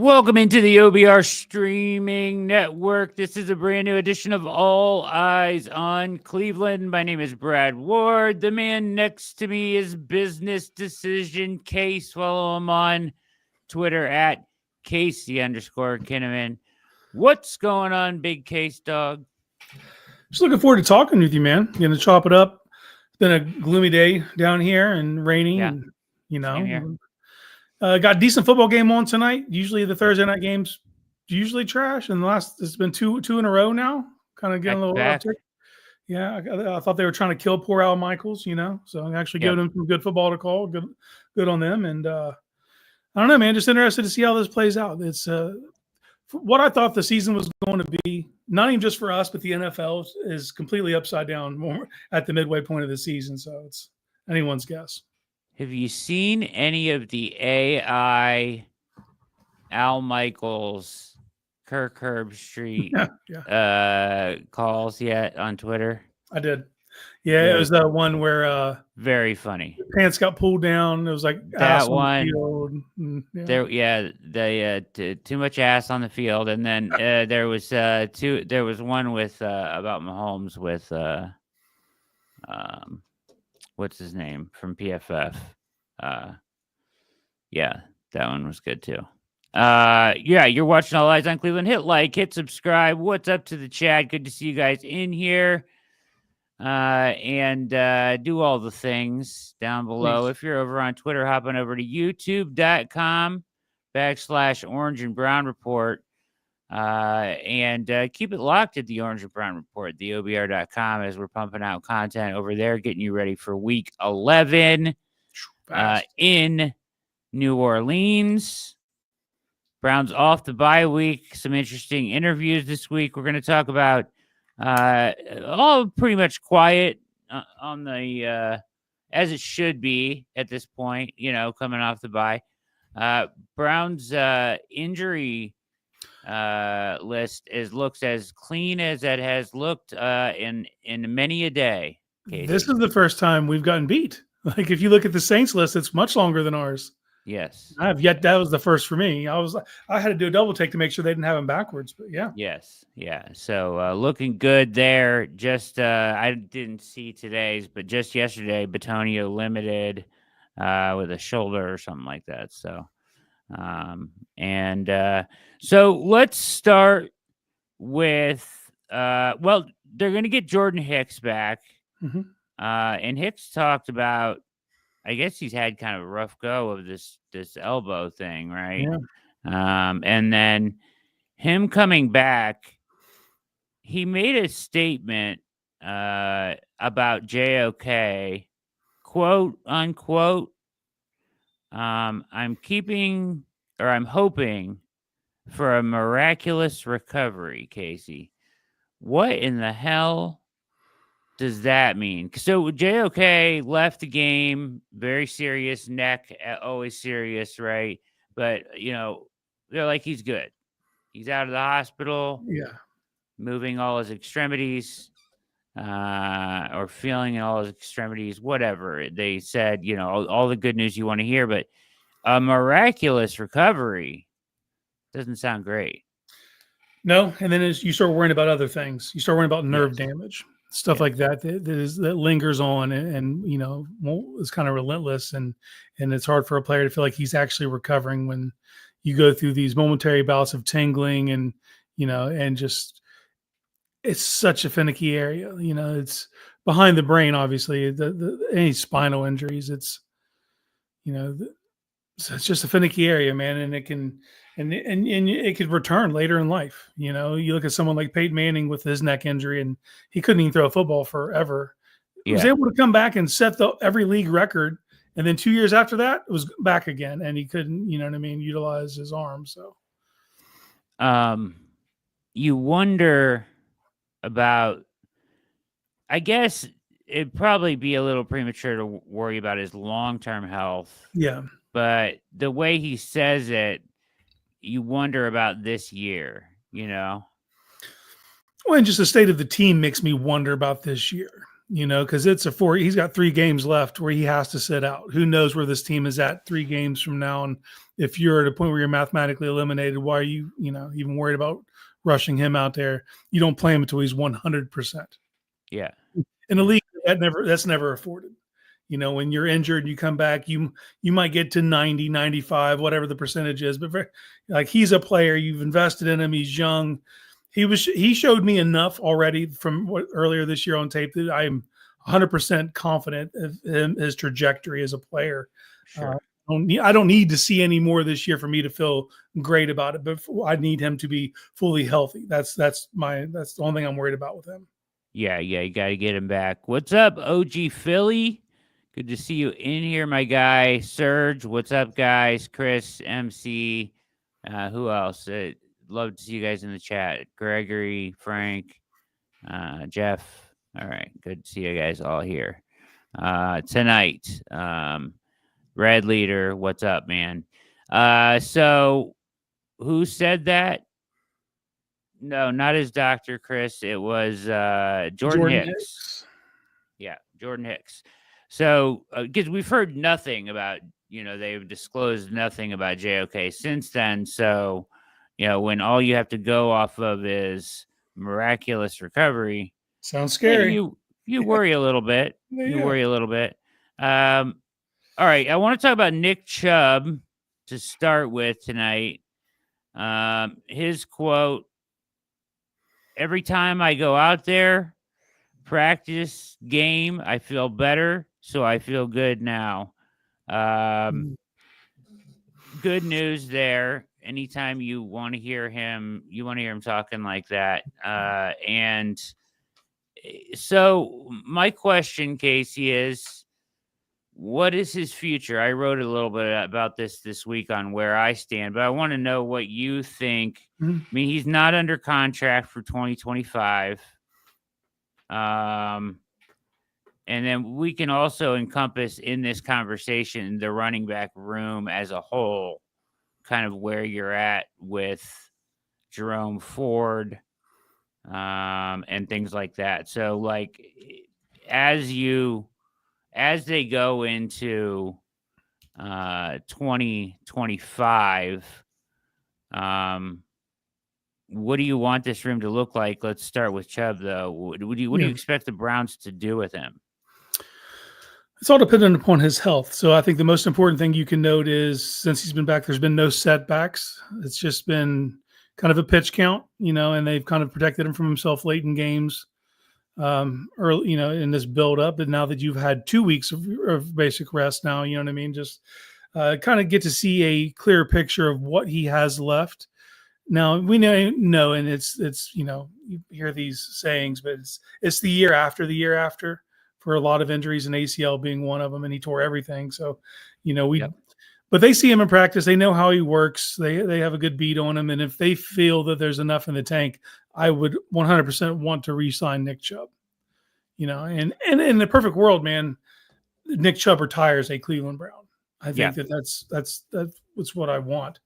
Welcome into the OBR streaming network. This is a brand new edition of All Eyes on Cleveland. My name is Brad Ward. The man next to me is Business Decision Case. Follow him on Twitter at Casey_Kinnamon. What's going on, Big Case Dog? Just looking forward to talking with you, man. Going to chop it up. It's been a gloomy day down here and rainy. Yeah. And, you know, got a decent football game on tonight. Usually the Thursday night games usually trash, and it's been two in a row now. Kind of getting a little uptick. Yeah, I thought they were trying to kill poor Al Michaels, so I'm actually giving them some good football to call. Good on them. And I don't know, man. Just interested to see how this plays out. It's what I thought the season was going to be. Not even just for us, but the NFL is completely upside down more at the midway point of the season. So it's anyone's guess. Have you seen any of the AI Al Michaels, Kirk Herbstreit calls yet on Twitter? I did. Yeah, it was that one where very funny. Pants got pulled down. It was like that one. They too much ass on the field, and then there was There was one with about Mahomes with what's his name from PFF? Yeah, that one was good too. You're watching All Eyes on Cleveland. Hit like, hit subscribe. What's up to the chat? Good to see you guys in here. And do all the things down below. Please. If you're over on Twitter, hop on over to youtube.com/Orange and Brown Report. And keep it locked at the Orange and Brown Report, the OBR.com, as we're pumping out content over there, getting you ready for week 11 in New Orleans. Browns off the bye week. Some interesting interviews this week. We're going to talk about all pretty much quiet on the as it should be at this point, coming off the bye. Browns injury list looks as clean as it has looked in many a day. Casey. This is the first time we've gotten beat. Like if you look at the Saints list, it's much longer than ours. Yes, that was the first for me. I had to do a double take to make sure they didn't have them backwards. But yeah, yes, yeah. So looking good there. Just I didn't see today's, but just yesterday, Batonio limited with a shoulder or something like that. So. So let's start with they're going to get Jordan Hicks back. Mm-hmm. And Hicks talked about, I guess he's had kind of a rough go of this elbow thing, right? Yeah. And then him coming back, he made a statement about JOK, quote unquote. I'm hoping for a miraculous recovery, Casey. What in the hell does that mean? So JOK left the game, very serious neck, always serious, right? But, they're like, he's good. He's out of the hospital. Yeah. Moving all his extremities. Or feeling all his extremities, whatever. They said, all the good news you want to hear, but a miraculous recovery doesn't sound great. No, and then as you start worrying about other things, you start worrying about nerve damage, stuff like that that lingers on and is kind of relentless, and it's hard for a player to feel like he's actually recovering when you go through these momentary bouts of tingling and just. It's such a finicky area, it's behind the brain, obviously, any spinal injuries, it's just a finicky area, man. And it can, and it could return later in life. You look at someone like Peyton Manning with his neck injury and he couldn't even throw a football forever. He was able to come back and set every league record. And then 2 years after that, it was back again. And he couldn't, utilize his arm. So, you wonder about, I guess it'd probably be a little premature to worry about his long-term health. Yeah. But the way he says it, you wonder about this year, Well, and just the state of the team makes me wonder about this year. because he's got 3 games left where he has to sit out. Who knows where this team is at 3 games from now? And if you're at a point where you're mathematically eliminated, why are you, even worried about rushing him out there? You don't play him until he's 100%. Yeah. In the league, that's never afforded. When you're injured and you come back, you might get to 90, 95, whatever the percentage is. But he's a player. You've invested in him. He's young. He showed me enough already from earlier this year on tape that I'm 100% confident in his trajectory as a player. Sure. I don't need to see any more this year for me to feel great about it, but I need him to be fully healthy. That's the only thing I'm worried about with him. Yeah, you got to get him back. What's up, OG Philly? Good to see you in here, my guy. Serge, what's up, guys? Chris, MC, who else? Love to see you guys in the chat. Gregory, Frank, Jeff. All right, good to see you guys all here tonight. Red Leader, what's up, man? So who said that? No, not his doctor, Chris. It was Jordan Hicks. Yeah, Jordan Hicks. So, because we've heard nothing about, they've disclosed nothing about JOK since then. So, when all you have to go off of is miraculous recovery. Sounds scary. You worry a little bit. You worry a little bit. All right. I want to talk about Nick Chubb to start with tonight. His quote, "Every time I go out there, practice, game, I feel better, so I feel good now." Good news there. Anytime you want to hear him talking like that. And so my question, Casey, is what is his future? I wrote a little bit about this week on where I stand, but I want to know what you think. I mean, he's not under contract for 2025. And then we can also encompass in this conversation the running back room as a whole, kind of where you're at with Jerome Ford and things like that. So, like, as they go into 2025, what do you want this room to look like? Let's start with Chubb, though. What do you expect the Browns to do with him? It's all dependent upon his health. So I think the most important thing you can note is since he's been back, there's been no setbacks. It's just been kind of a pitch count, and they've kind of protected him from himself late in games, early, in this build up. But now that you've had 2 weeks of basic rest now, you know what I mean? Just kind of get to see a clear picture of what he has left. Now we know, and it's you hear these sayings, but it's the year after for a lot of injuries, and ACL being one of them, and he tore everything. So, but they see him in practice. They know how he works. They have a good beat on him, and if they feel that there's enough in the tank, I would 100% want to re-sign Nick Chubb. And in the perfect world, man, Nick Chubb retires a Cleveland Brown. I think that's what I want.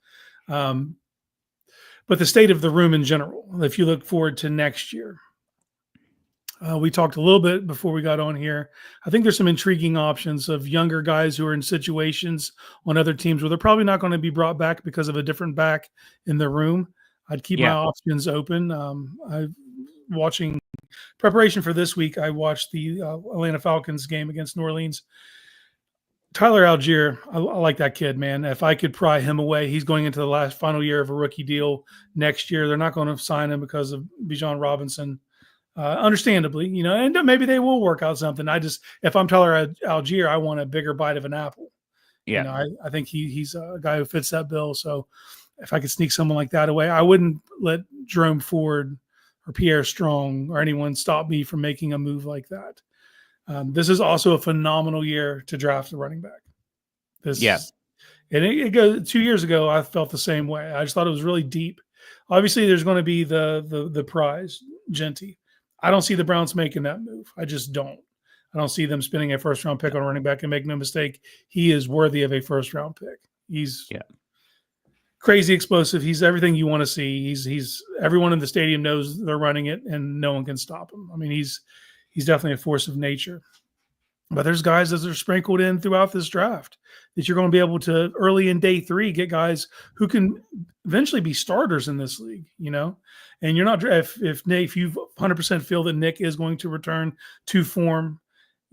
But the state of the room in general, if you look forward to next year, we talked a little bit before we got on here. I think there's some intriguing options of younger guys who are in situations on other teams where they're probably not going to be brought back because of a different back in the room. I'd keep my options open. I'm watching preparation for this week. I watched the Atlanta Falcons game against New Orleans. Tyler Algier, I like that kid, man. If I could pry him away, he's going into the final year of a rookie deal next year. They're not going to sign him because of Bijan Robinson, understandably, and maybe they will work out something. If I'm Tyler Algier, I want a bigger bite of an apple. Yeah, I think he's a guy who fits that bill. So if I could sneak someone like that away, I wouldn't let Jerome Ford or Pierre Strong or anyone stop me from making a move like that. This is also a phenomenal year to draft a running back. And it goes 2 years ago. I felt the same way. I just thought it was really deep. Obviously, there's going to be the prize, Genty. I don't see the Browns making that move. I just don't. I don't see them spending a first-round pick on a running back. And make no mistake, he is worthy of a first-round pick. He's crazy explosive. He's everything you want to see. He's everyone in the stadium knows they're running it, and no one can stop him. I mean, he's definitely a force of nature. But there's guys that are sprinkled in throughout this draft that you're going to be able to early in day 3 get guys who can eventually be starters in this league, And you're not if Nick, if you 100% feel that Nick is going to return to form,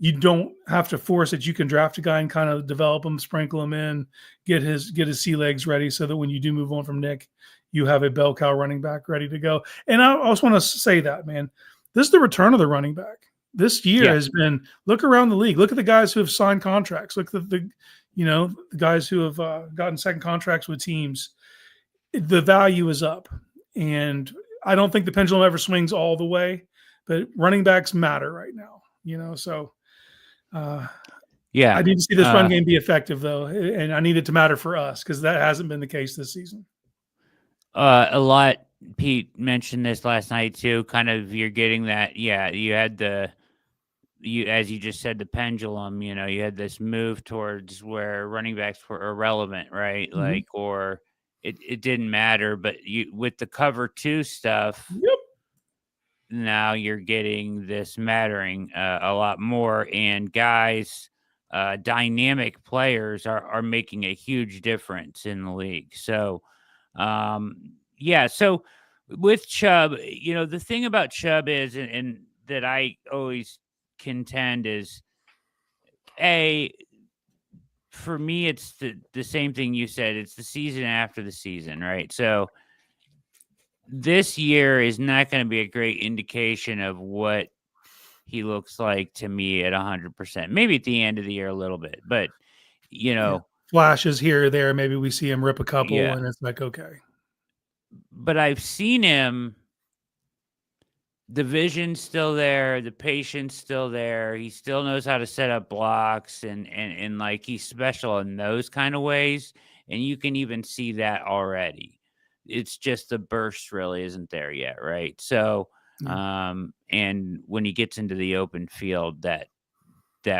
you don't have to force it. You can draft a guy and kind of develop him, sprinkle him in, get his sea legs ready so that when you do move on from Nick, you have a bell cow running back ready to go. And I also want to say that, man, this is the return of the running back. This year has been, look around the league. Look at the guys who have signed contracts. Look at the guys who have gotten second contracts with teams. The value is up. And I don't think the pendulum ever swings all the way, but running backs matter right now, so I need to see this run game be effective, though. And I need it to matter for us because that hasn't been the case this season. A lot. Pete mentioned this last night too. Kind of, you're getting that. Yeah, you had as you just said, the pendulum. You had this move towards where running backs were irrelevant, right? Mm-hmm. Like, or it didn't matter. But with the cover 2 stuff, now you're getting this mattering a lot more, and guys, dynamic players are making a huge difference in the league. So, so with Chubb, the thing about Chubb is, and that I always contend is, for me, it's the same thing you said. It's the season after the season, right? So this year is not going to be a great indication of what he looks like to me at 100%. Maybe at the end of the year a little bit, but flashes here or there. Maybe we see him rip a couple, and it's like, okay. But I've seen him. The vision's still there. The patience still there. He still knows how to set up blocks, and like, he's special in those kind of ways. And you can even see that already. It's just the burst really isn't there yet, right? So, and when he gets into the open field, that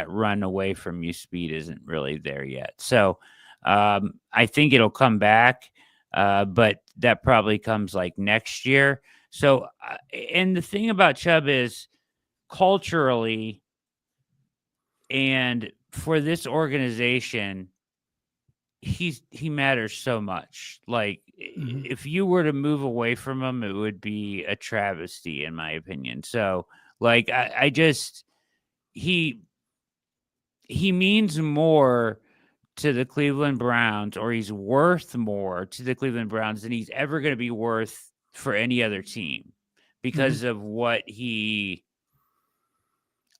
run away from you speed isn't really there yet. So, I think it'll come back, but that probably comes like next year. So, and the thing about Chubb is, culturally and for this organization, he matters so much. Like, if you were to move away from him, it would be a travesty, in my opinion. So, like, I just, he means more to the Cleveland Browns, or he's worth more to the Cleveland Browns than he's ever going to be worth for any other team, because of what he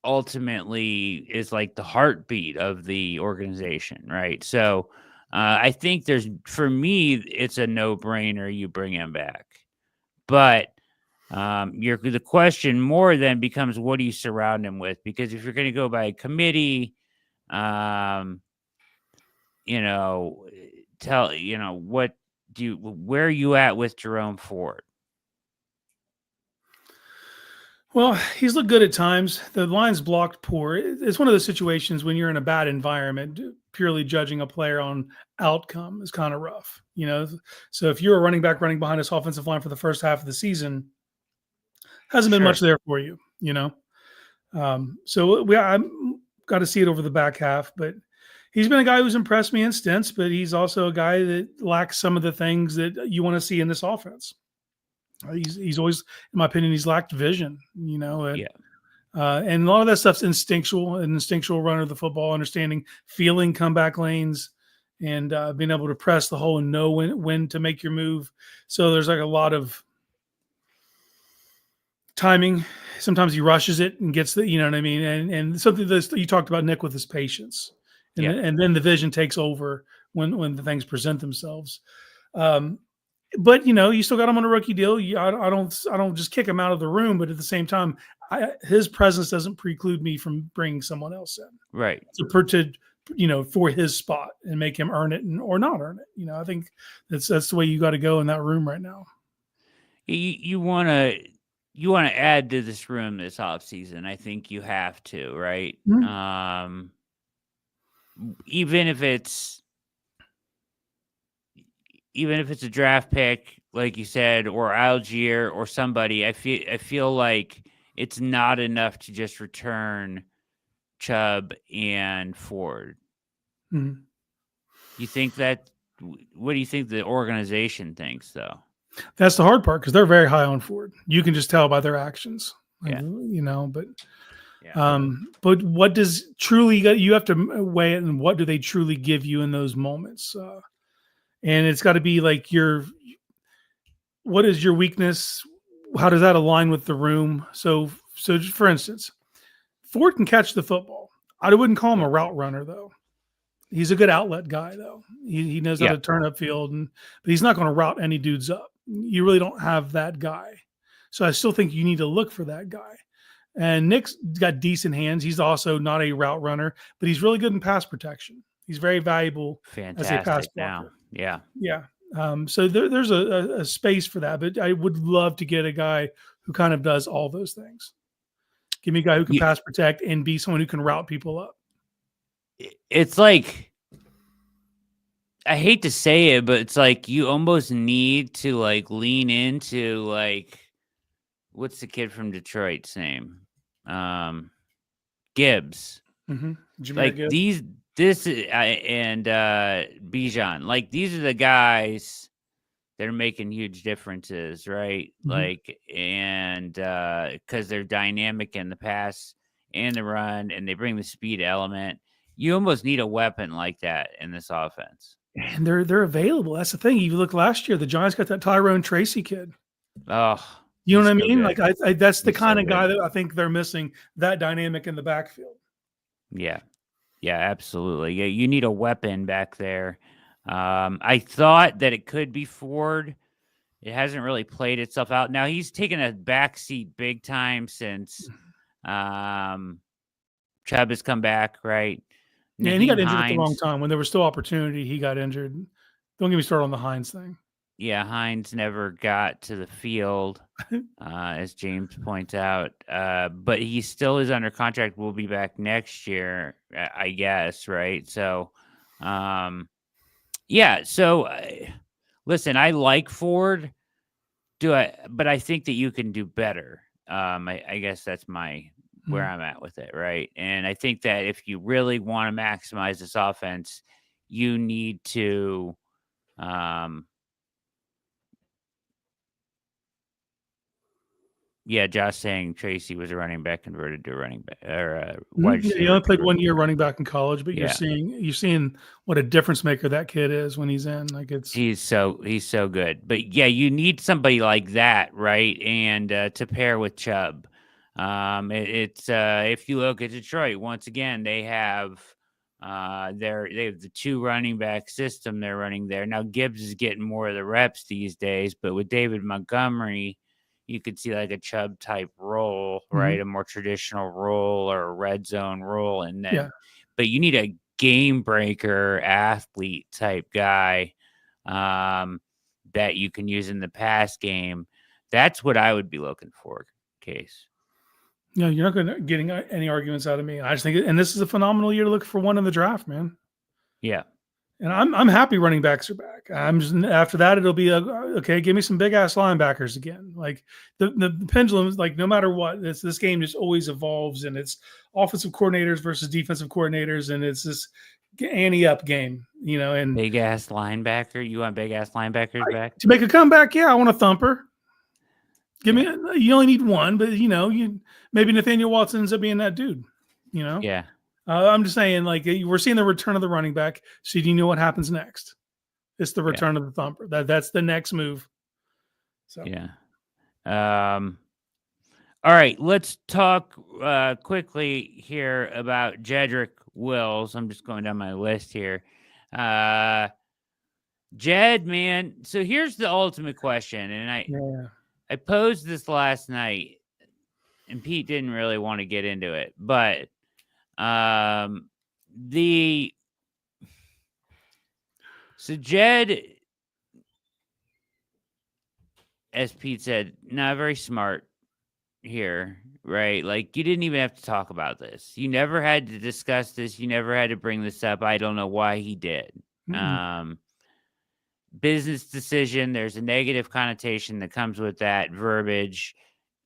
ultimately is, like the heartbeat of the organization, right? So I think for me, it's a no-brainer. You bring him back, but the question more then becomes, what do you surround him with? Because if you're going to go by committee, where are you at with Jerome Ford? Well, he's looked good at times. The line's blocked poor. It's one of those situations when you're in a bad environment, purely judging a player on outcome is kind of rough, So if you're a running back running behind this offensive line for the first half of the season, hasn't been much there for you, So I've got to see it over the back half, but he's been a guy who's impressed me in stints, but he's also a guy that lacks some of the things that you want to see in this offense. He's always, in my opinion, he's lacked vision, and a lot of that stuff's instinctual run of the football, understanding, feeling comeback lanes, and being able to press the hole and know when to make your move. So there's like a lot of timing. Sometimes he rushes it and gets you know what I mean? And something that you talked about, Nick, with his patience. And then the vision takes over when the things present themselves. But you still got him on a rookie deal. I don't just kick him out of the room, but at the same time, his presence doesn't preclude me from bringing someone else in, right? For his spot and make him earn it or not earn it. I think that's the way you got to go in that room right now. You want to add to this room this offseason. I think you have to, right? Mm-hmm. Even if it's a draft pick, like you said, or Algier or somebody, I feel like it's not enough to just return Chubb and Ford. Mm-hmm. You think that? What do you think the organization thinks, though? That's the hard part because they're very high on Ford. You can just tell by their actions, Yeah. But what does truly you have to weigh it, and what do they truly give you in those moments? And it's got to be like what is your weakness? How does that align with the room? So just for instance, Ford can catch the football. I wouldn't call him a route runner though. He's a good outlet guy though. He knows how to turn up field, but he's not going to route any dudes up. You really don't have that guy. So I still think you need to look for that guy. And Nick's got decent hands. He's also not a route runner, but he's really good in pass protection. He's very valuable as a pass blocker. Yeah. So there's a space for that, but I would love to get a guy who kind of does all those things. Give me a guy who can pass protect and be someone who can route people up. It's like, I hate to say it, but it's like you almost need to like lean into like, what's the kid from Detroit's name? Gibbs. Mm-hmm. Like Gibbs. And Bijan. Like these are the guys that are making huge differences, right? Mm-hmm. Like, and because they're dynamic in the pass and the run, and they bring the speed element. You almost need a weapon like that in this offense. And they're available. That's the thing. You look last year, the Giants got that Tyrone Tracy kid. Oh, you know what I mean? Good. Like that's the kind of guy that I think they're missing, that dynamic in the backfield. Yeah, absolutely. Yeah, you need a weapon back there. I thought that it could be Ford. It hasn't really played itself out. Now he's taken a backseat big time since Chubb has come back, right? Yeah, and he got injured at the wrong time. When there was still opportunity, he got injured. Don't get me started on the Hines thing. Yeah, Hines never got to the field, as James points out. But he still is under contract. Will be back next year, I guess, right? So, listen, I like Ford. But I think that you can do better. I guess that's where I'm at with it, right? And I think that if you really want to maximize this offense, you need to Josh saying Tracy was a running back converted to a running back or wide receiver. He only played 1 year running back in college, but you're seeing what a difference maker that kid is when he's in. Like he's so good. But yeah, you need somebody like that, right? And to pair with Chubb. If you look at Detroit, once again, they have the two running back system they're running there. Now Gibbs is getting more of the reps these days, but with David Montgomery, you could see like a Chubb type role, right? Mm-hmm. A more traditional role or a red zone role. And then, but you need a game breaker athlete type guy that you can use in the pass game. That's what I would be looking for, Case. No, you're not going to get any arguments out of me. I just think, and this is a phenomenal year to look for one in the draft, man. Yeah. And I'm happy running backs are back. I'm just, after that, it'll be okay. Give me some big ass linebackers again. Like the pendulum is like, no matter what, this game just always evolves, and it's offensive coordinators versus defensive coordinators, and it's this ante up game, and big ass linebacker. You want big ass linebackers back to make a comeback? Yeah, I want a thumper. Give me. You only need one, but maybe Nathaniel Watson ends up being that dude. Yeah. I'm just saying, like, we're seeing the return of the running back. So do you know what happens next? It's the return of the thumper. That's the next move. So all right, let's talk quickly here about Jedric Wills. I'm just going down my list here. Jed, man. So here's the ultimate question, and I posed this last night, and Pete didn't really want to get into it, but so Jed, as Pete said, not very smart here, right? Like, you didn't even have to talk about this. You never had to discuss this. You never had to bring this up. I don't know why he did. Mm-hmm. Business decision. There's a negative connotation that comes with that verbiage.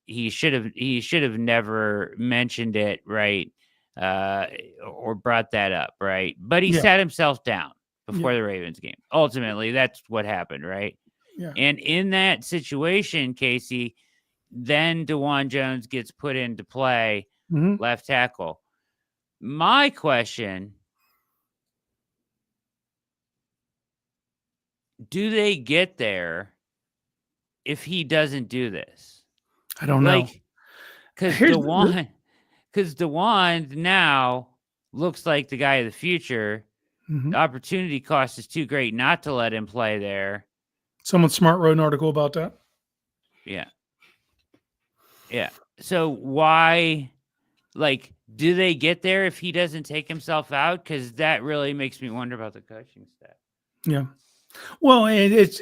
he should have never mentioned it, right? Or brought that up, right? But he sat himself down before the Ravens game. Ultimately, that's what happened, right? Yeah. And in that situation, Casey, then DeJuan Jones gets put into play, left tackle. My question, do they get there if he doesn't do this? I don't know. Because DeJuan now looks like the guy of the future. The opportunity cost is too great not to let him play there. Someone smart wrote an article about that. Yeah. Yeah. So why, do they get there if he doesn't take himself out? Because that really makes me wonder about the coaching staff. Yeah. Well, it's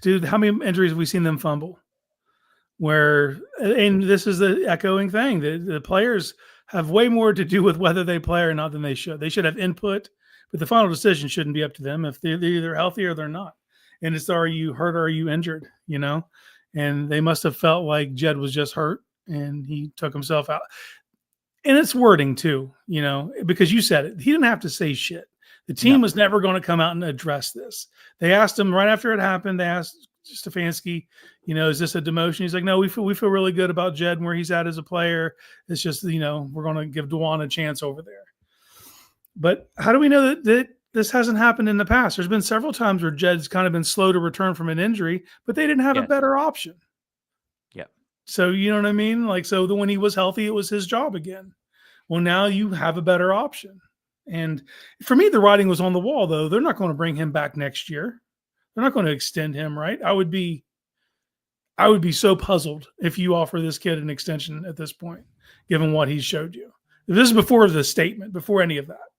dude, how many injuries have we seen them fumble? And this is the echoing thing. The players have way more to do with whether they play or not than they should. They should have input, but the final decision shouldn't be up to them. If they're either healthy or they're not. And it's, are you hurt or are you injured? And they must have felt like Jed was just hurt and he took himself out. And it's wording too, because you said it. He didn't have to say shit. The team was never going to come out and address this. They asked him right after it happened. They asked Stefanski, is this a demotion? He's like, no, we feel really good about Jed and where he's at as a player. It's just, we're going to give DeJuan a chance over there. But how do we know that this hasn't happened in the past? There's been several times where Jed's kind of been slow to return from an injury, but they didn't have a better option. Yeah. So, you know what I mean? When he was healthy, it was his job again. Well, now you have a better option. And for me, the writing was on the wall, though. They're not going to bring him back next year. They're not going to extend him, right? I would be so puzzled if you offer this kid an extension at this point, given what he showed you. This is before the statement, before any of that.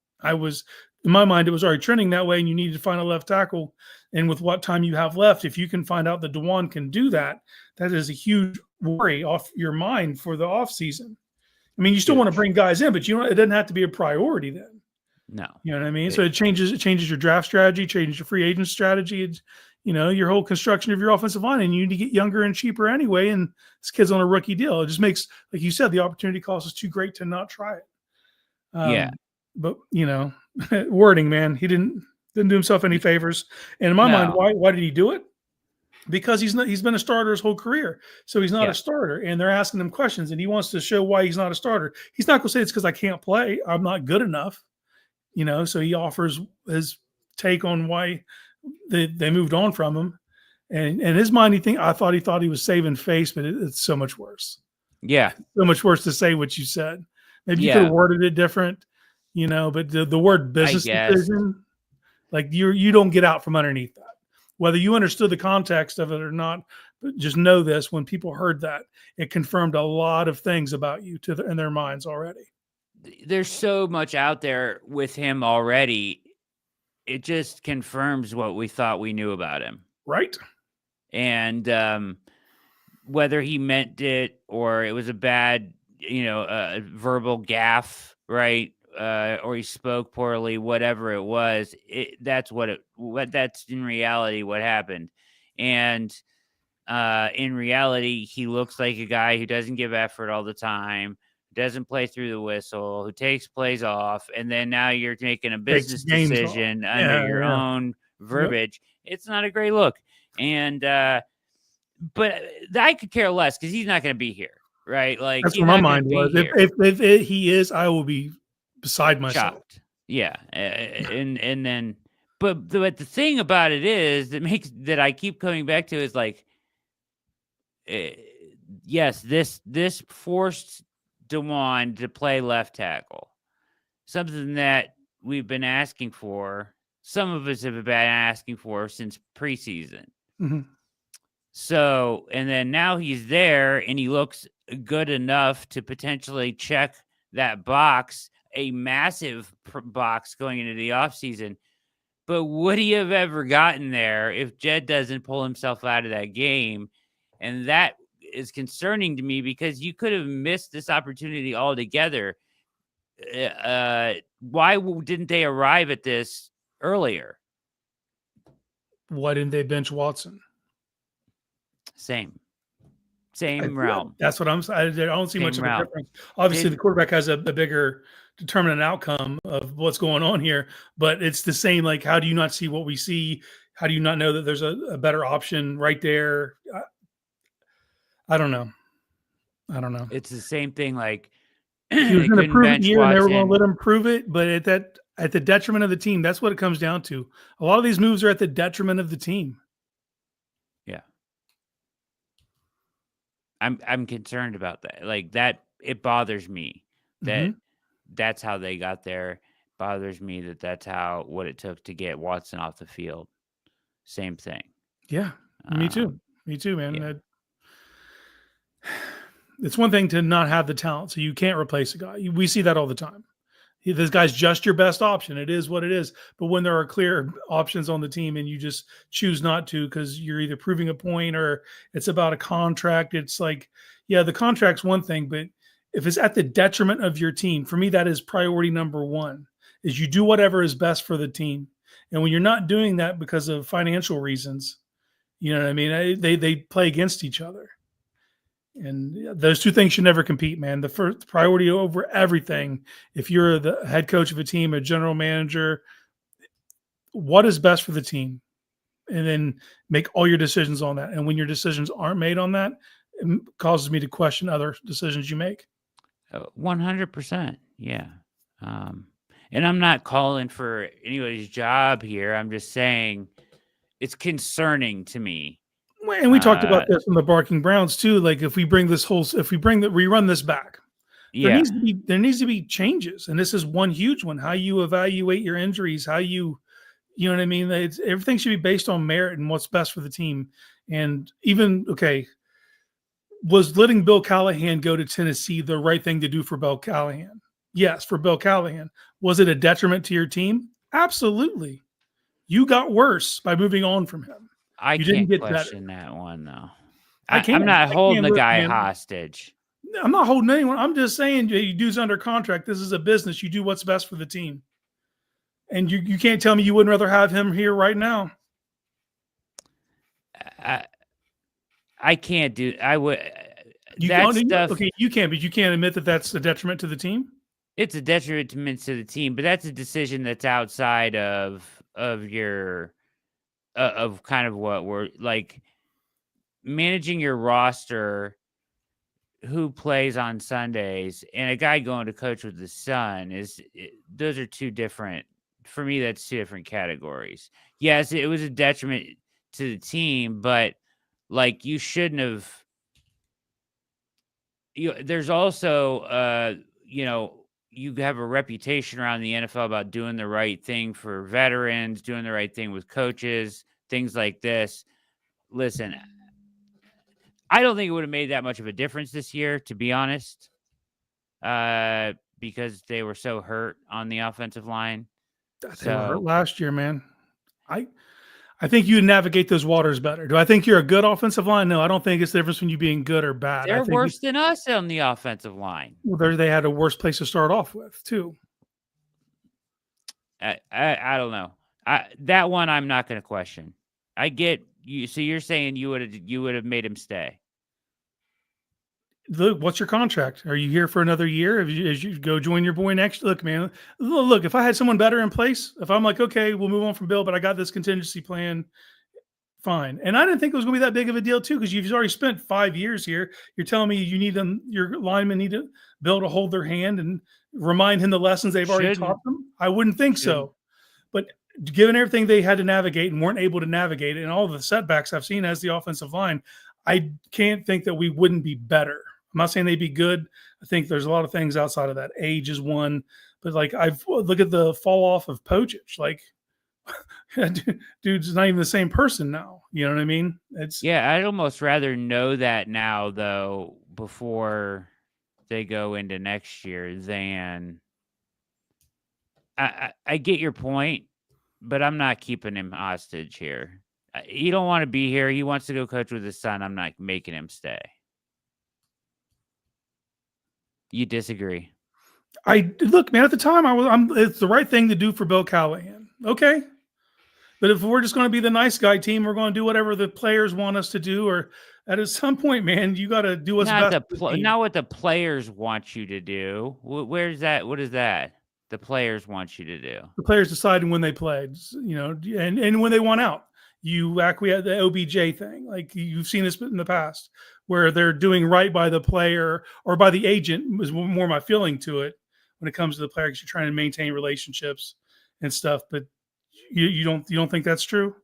In my mind, it was already trending that way, and you needed to find a left tackle. And with what time you have left, if you can find out that DeJuan can do that, that is a huge worry off your mind for the offseason. I mean, you still want to bring guys in, but it doesn't have to be a priority then. No. You know what I mean? So it changes your draft strategy, changes your free agent strategy. It's, your whole construction of your offensive line, and you need to get younger and cheaper anyway. And this kid's on a rookie deal. It just makes, like you said, the opportunity cost is too great to not try it. But wording, man, he didn't do himself any favors. And in my mind, why did he do it? Because he's been a starter his whole career. So he's not a starter, and they're asking him questions, and he wants to show why he's not a starter. He's not going to say it's because I can't play. I'm not good enough. So he offers his take on why they moved on from him. And in his mind, I thought he was saving face, but it's so much worse. Yeah. So much worse to say what you said. Maybe you could have worded it different, but the word business decision, you don't get out from underneath that. Whether you understood the context of it or not, but just know this: when people heard that, it confirmed a lot of things about you in their minds already. There's so much out there with him already. It just confirms what we thought we knew about him. Right. And whether he meant it or it was a bad, verbal gaffe, right? Or he spoke poorly, whatever it was, that's in reality what happened. And in reality, he looks like a guy who doesn't give effort all the time, doesn't play through the whistle, who takes plays off, and then now you're making a business decision under your own verbiage. Yep. It's not a great look. And but I could care less because he's not going to be here, right? That's where my mind was. If he is, I will be beside myself. Shocked. Yeah. And then but the thing about it is that I keep coming back to is yes, this forced DeJuan to play left tackle, something that we've been asking for. Some of us have been asking for since preseason. Mm-hmm. So, and then now he's there and he looks good enough to potentially check that box, a massive box going into the offseason. But would he have ever gotten there if Jed doesn't pull himself out of that game? And that is concerning to me because you could have missed this opportunity altogether. Why didn't they arrive at this earlier? Why didn't they bench Watson? Same. Same realm. That's what I'm saying. I don't see much of a difference. Obviously, the quarterback has a bigger determinant outcome of what's going on here, but it's the same. Like, how do you not see what we see? How do you not know that there's a better option right there? I don't know. It's the same thing. Like, he was going to prove it here, and they were going to let him prove it, but at the detriment of the team. That's what it comes down to. A lot of these moves are at the detriment of the team. Yeah. I'm concerned about that. Like that, it bothers me that that's how they got there. It bothers me that that's what it took to get Watson off the field. Same thing. Yeah, me too. Me too, man. Yeah. It's one thing to not have the talent, so you can't replace a guy. We see that all the time. This guy's just your best option. It is what it is. But when there are clear options on the team and you just choose not to because you're either proving a point or it's about a contract, it's like, yeah, the contract's one thing, but if it's at the detriment of your team, for me, that is priority number one, is you do whatever is best for the team. And when you're not doing that because of financial reasons, you know what I mean? They play against each other. And those two things should never compete, man. The first priority over everything. If you're the head coach of a team, a general manager, what is best for the team? And then make all your decisions on that. And when your decisions aren't made on that, it causes me to question other decisions you make. 100%. Yeah. And I'm not calling for anybody's job here. I'm just saying it's concerning to me. And we talked about this in the Barking Browns too. Like if we rerun this back, there needs to be changes. And this is one huge one. How you evaluate your injuries, how you know what I mean? Everything should be based on merit and what's best for the team. And even, was letting Bill Callahan go to Tennessee the right thing to do for Bill Callahan? Yes, for Bill Callahan. Was it a detriment to your team? Absolutely. You got worse by moving on from him. I can't question that one, though. I'm not holding the guy hostage. I'm not holding anyone. I'm just saying you dude's under contract. This is a business. You do what's best for the team. And you can't tell me you wouldn't rather have him here right now. I can't do – I would – you can, but you can't admit that that's a detriment to the team? It's a detriment to the team, but that's a decision that's outside of your – of kind of what we're like managing your roster, who plays on Sundays, and a guy going to coach with his son those are two different, for me, that's two different categories. Yes, it was a detriment to the team, but like you shouldn't have, there's also, you have a reputation around the NFL about doing the right thing for veterans, doing the right thing with coaches, things like this. Listen, I don't think it would have made that much of a difference this year, to be honest, because they were so hurt on the offensive line. They were hurt last year, man. I think you navigate those waters better. Do I think you're a good offensive line? No, I don't think it's the difference when you being good or bad. They're worse than us on the offensive line. Well, they had a worse place to start off with, too. I don't know. That one I'm not going to question. I get you. So you're saying you would have made him stay. Look, what's your contract? Are you here for another year? As you go join your boy next? Look, man. Look, if I had someone better in place, if I'm like, okay, we'll move on from Bill, but I got this contingency plan, fine. And I didn't think it was going to be that big of a deal too, because you've already spent 5 years here. You're telling me you need them, your linemen need to Bill to hold their hand and remind him the lessons they've already taught them. I wouldn't think so, but given everything they had to navigate and weren't able to navigate, and all the setbacks I've seen as the offensive line, I can't think that we wouldn't be better. I'm not saying they'd be good. I think there's a lot of things outside of that. Age is one, but like look at the fall off of Pocic. Like, dude's not even the same person now. You know what I mean? I'd almost rather know that now, though, before they go into next year than I get your point, but I'm not keeping him hostage here. He don't want to be here. He wants to go coach with his son. I'm not making him stay. You disagree? Look, man. At the time, it's the right thing to do for Bill Callahan. Okay, but if we're just going to be the nice guy team, we're going to do whatever the players want us to do, or At some point, man, you got to do what's not best. not what the players want you to do. Where's that? What is that? The players want you to do. The players deciding when they played, and when they want out. You acquiesce the OBJ thing, like you've seen this in the past, where they're doing right by the player or by the agent was more my feeling to it when it comes to the player, because you're trying to maintain relationships and stuff. But you don't think that's true?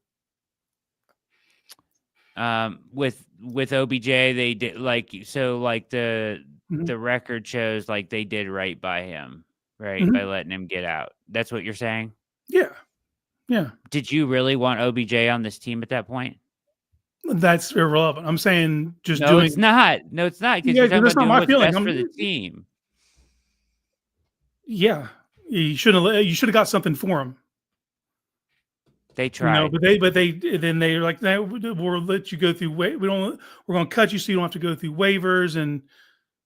With OBJ, they did the record shows like they did right by him, right? By letting him get out. That's what you're saying? Yeah. Yeah. Did you really want OBJ on this team at that point? That's irrelevant. I'm saying it's not. No, it's not. Because you're talking about doing what's best for the team. Yeah. You should have got something for him. They tried. But they're like, no, we'll let you go through. We're going to cut you so you don't have to go through waivers. And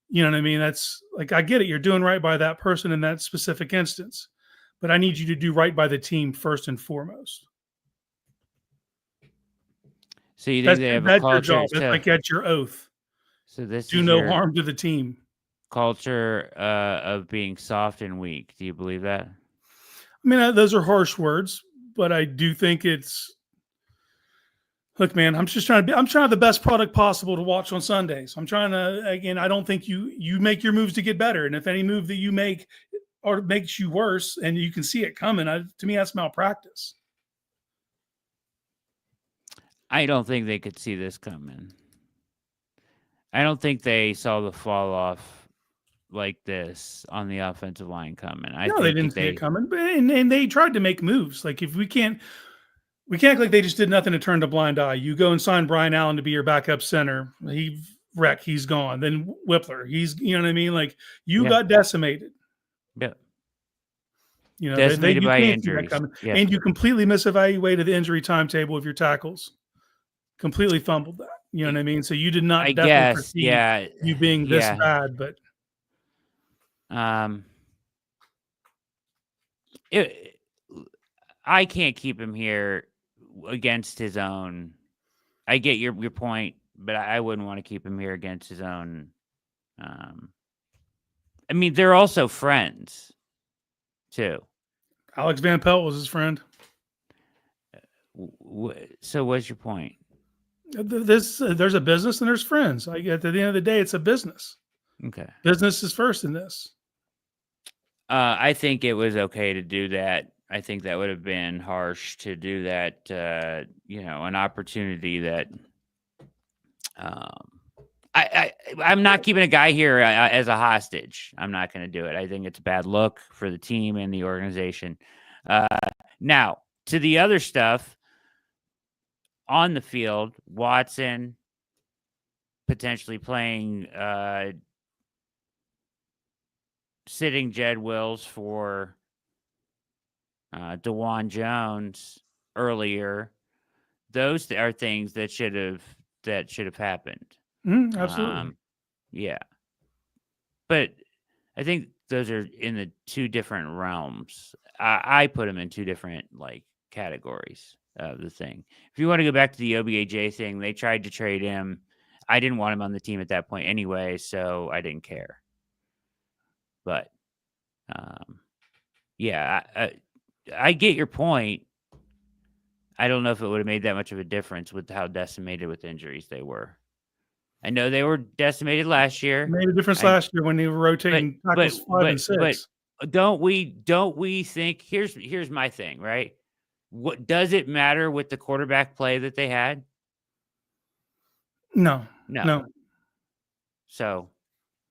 you know what I mean? That's like, I get it. You're doing right by that person in that specific instance, but I need you to do right by the team first and foremost. So you think they have a culture? Your job. It's like that's your oath. So this do no harm to the team. Culture of being soft and weak. Do you believe that? I mean, those are harsh words, but I do think it's. Look, man, I'm trying to have the best product possible to watch on Sundays. I'm trying to, again, I don't think you make your moves to get better, and if any move that you make or makes you worse, and you can see it coming, to me that's malpractice. I don't think they could see this coming. I don't think they saw the fall off like this on the offensive line coming. No, they didn't see it coming, and they tried to make moves. Like if we can't act like they just did nothing to turn a blind eye. You go and sign Brian Allen to be your backup center. He's gone. Then Whippler, you know what I mean? Like you got decimated. Yeah. You know, decimated by injuries. Yeah. And you completely misevaluated the injury timetable of your tackles. Completely fumbled that. You know what I mean? So you did not foresee you being this bad, but I can't keep him here against his own. I get your point, but I wouldn't want to keep him here against his own. I mean, they're also friends too. Alex Van Pelt was his friend. So what's your point? There's a business and there's friends. At the end of the day, it's a business. Okay. Business is first in this. I think it was okay to do that. I think that would have been harsh to do that. An opportunity that I'm not keeping a guy here as a hostage. I'm not going to do it. I think it's a bad look for the team and the organization. Now, to the other stuff on the field, Watson potentially playing sitting Jedric Wills for DeJuan Jones earlier. Those are things that should have happened. Absolutely. Yeah. But I think those are in the two different realms. I put them in two different categories of the thing. If you want to go back to the OBJ thing, they tried to trade him. I didn't want him on the team at that point anyway, so I didn't care. But I get your point. I don't know if it would have made that much of a difference with how decimated with injuries they were. I know they were decimated last year. It made a difference last year when they were rotating tackles 5 and 6. But don't we think here's my thing, right? What does it matter with the quarterback play that they had? No. So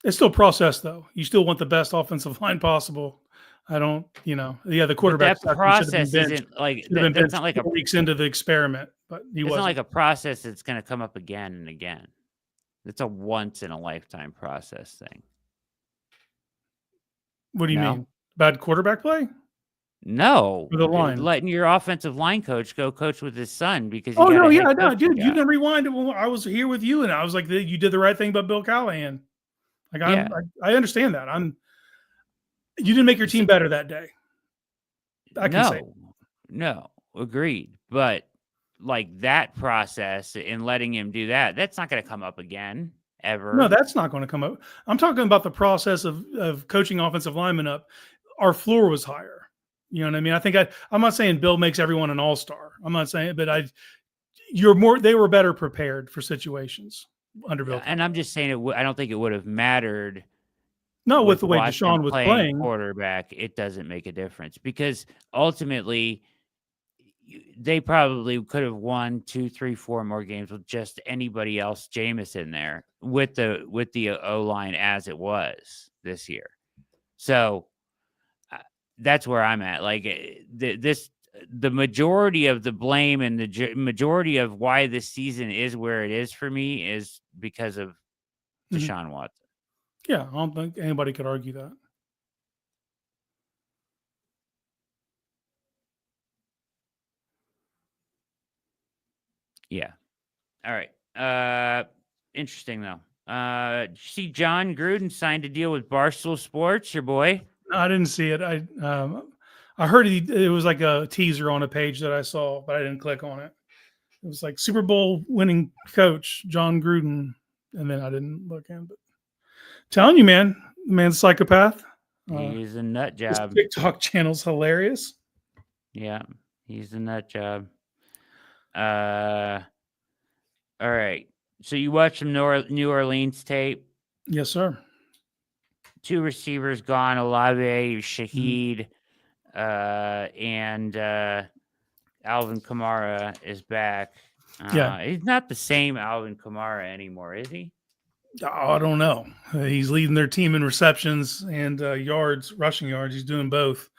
it's still process though. You still want the best offensive line possible. I don't, the quarterback. That process isn't that's not like 4 weeks into the experiment, but it's not like a process that's going to come up again and again. It's a once in a lifetime process thing. What do you mean? Bad quarterback play? No, for the line, letting your offensive line coach go coach with his son because. Dude, you can rewind it. Well, I was here with you, and I was like, you did the right thing, about Bill Callahan. I understand that. You didn't make your team better that day. I can say. No, agreed. But like that process and letting him do that, that's not going to come up again ever. No, that's not going to come up. I'm talking about the process of coaching offensive linemen up. Our floor was higher. You know what I mean? I think I'm not saying Bill makes everyone an all-star. I'm not saying, but they were better prepared for situations under Bill. And I'm just saying I don't think it would have mattered. No, with the way Deshaun was playing quarterback, it doesn't make a difference because ultimately they probably could have won 2, 3, 4 more games with just anybody else, Jameis in there with the O-line as it was this year. So that's where I'm at. Like the majority of the blame and the majority of why this season is where it is for me is because of Deshaun Watson. Yeah, I don't think anybody could argue that. Yeah. All right. Interesting though. Did you see John Gruden signed a deal with Barstool Sports, your boy? No, I didn't see it. I heard it was like a teaser on a page that I saw, but I didn't click on it. It was like Super Bowl winning coach John Gruden, and then I didn't look in. But telling you, man, the man's a psychopath. He's a nut job. His TikTok channel's hilarious. Yeah, he's a nut job. All right. So you watched some New Orleans tape? Yes, sir. 2 receivers gone, Olave, Shaheed, and Alvin Kamara is back. He's not the same Alvin Kamara anymore, is he? I don't know. He's leading their team in receptions and rushing yards. He's doing both.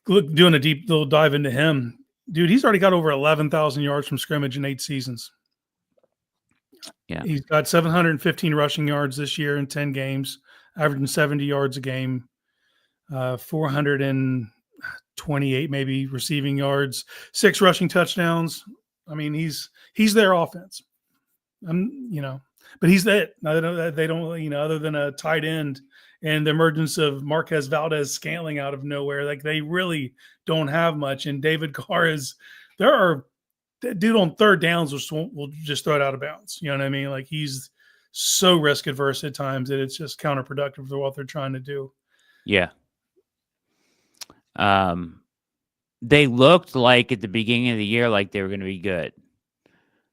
Doing a deep little dive into him. Dude, he's already got over 11,000 yards from scrimmage in 8 seasons. Yeah. He's got 715 rushing yards this year in 10 games, averaging 70 yards a game, 428 maybe receiving yards, 6 rushing touchdowns. I mean, he's their offense. But he's that. They don't, other than a tight end and the emergence of Marquez Valdez-Scantling out of nowhere, like they really don't have much. And David Carr dude on third downs will just throw it out of bounds. You know what I mean? Like he's so risk adverse at times that it's just counterproductive to what they're trying to do. Yeah. They looked like at the beginning of the year like they were going to be good.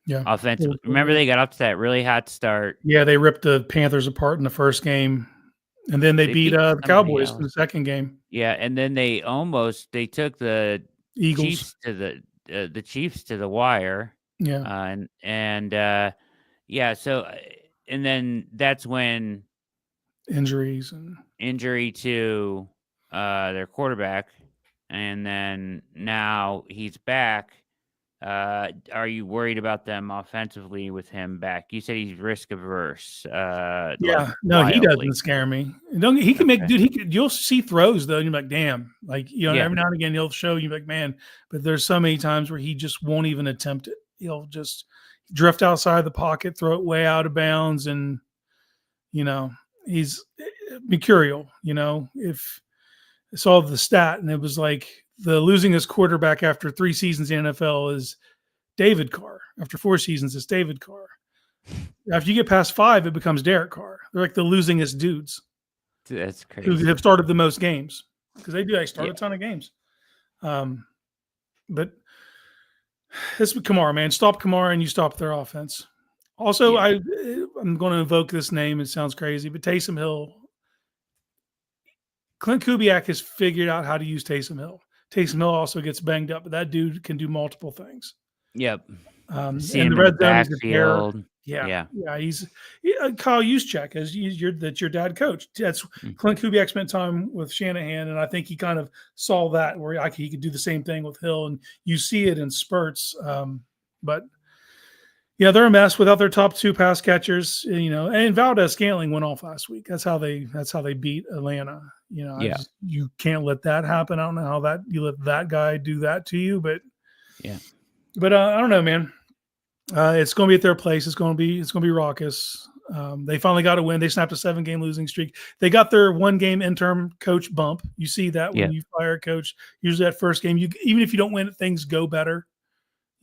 Yeah. Offensively. Remember they got up to that really hot start. Yeah, they ripped the Panthers apart in the first game. And then they beat the Cowboys in the second game. Yeah, and then they took the Eagles Chiefs to the Chiefs to the wire. Yeah. So and then that's when injury to their quarterback, and then now he's back. Are you worried about them offensively with him back? You said he's risk averse. No, he doesn't scare me. He can make, dude. You'll see throws though, and you're like, damn. Like every now and again he'll show you like, man. But there's so many times where he just won't even attempt it. He'll just drift outside the pocket, throw it way out of bounds, and he's mercurial. If I saw the stat and it was like, the losingest quarterback after 3 seasons in the NFL is David Carr. After 4 seasons, it's David Carr. After you get past 5, it becomes Derek Carr. They're like the losingest dudes. That's crazy. Who have started the most games because they do. They start a ton of games. But this is Kamara, man. Stop Kamara and you stop their offense. Also, I'm going to invoke this name. It sounds crazy, but Taysom Hill. Clint Kubiak has figured out how to use Taysom Hill. Taysom Hill also gets banged up, but that dude can do multiple things. Yep. And the red zone is a terror. Yeah. He's Kyle Juszczyk, that's your dad coach. That's Clint Kubiak spent time with Shanahan, and I think he kind of saw that where he could do the same thing with Hill, and you see it in spurts. But yeah, they're a mess without their top 2 pass catchers. And Valdez-Scantling went off last week. That's how they beat Atlanta. You can't let that happen. I don't know how you let that guy do that to you, but I don't know, man. It's going to be at their place. It's going to be raucous. They finally got a win. They snapped a 7-game losing streak. They got their 1-game interim coach bump. You see that when you fire a coach. Usually that first game, even if you don't win, things go better.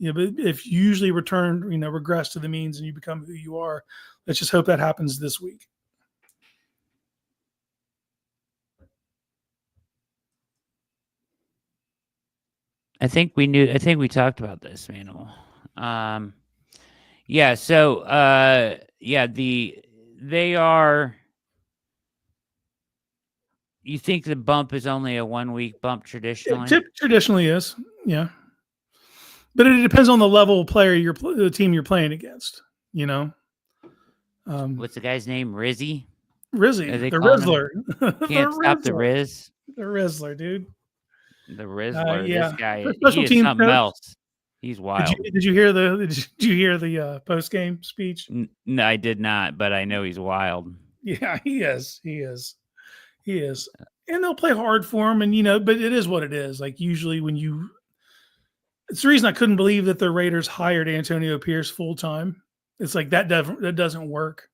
but if you usually regress to the means and you become who you are, let's just hope that happens this week. I think we talked about this, Manimal. Yeah. So, they are. You think the bump is only a 1 week bump traditionally? It traditionally is, yeah. But it depends on the level of player the team you're playing against. What's the guy's name? Rizzy, the Rizzler. Can't stop the Riz. The Rizzler, dude. The Rizzler. Yeah. This guy, he is something else. He's wild. Did you hear the post game speech? No, I did not, but I know he's wild. Yeah, he is. And they'll play hard for him, and but it is what it is. Like usually it's the reason I couldn't believe that the Raiders hired Antonio Pierce full time. It's like that doesn't work.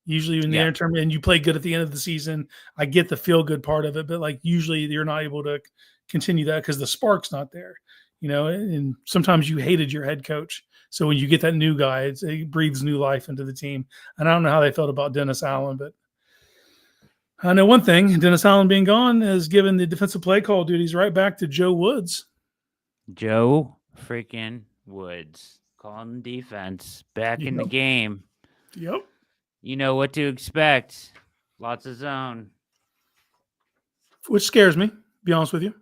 Usually in the interim, and you play good at the end of the season, I get the feel good part of it, but like usually you're not able to continue that because the spark's not there. And sometimes you hated your head coach. So when you get that new guy, it breathes new life into the team. And I don't know how they felt about Dennis Allen, but I know one thing: Dennis Allen being gone has given the defensive play call duties right back to Joe Woods. Joe freaking Woods calling defense back in the game. Yep. You know what to expect. Lots of zone. Which scares me, to be honest with you.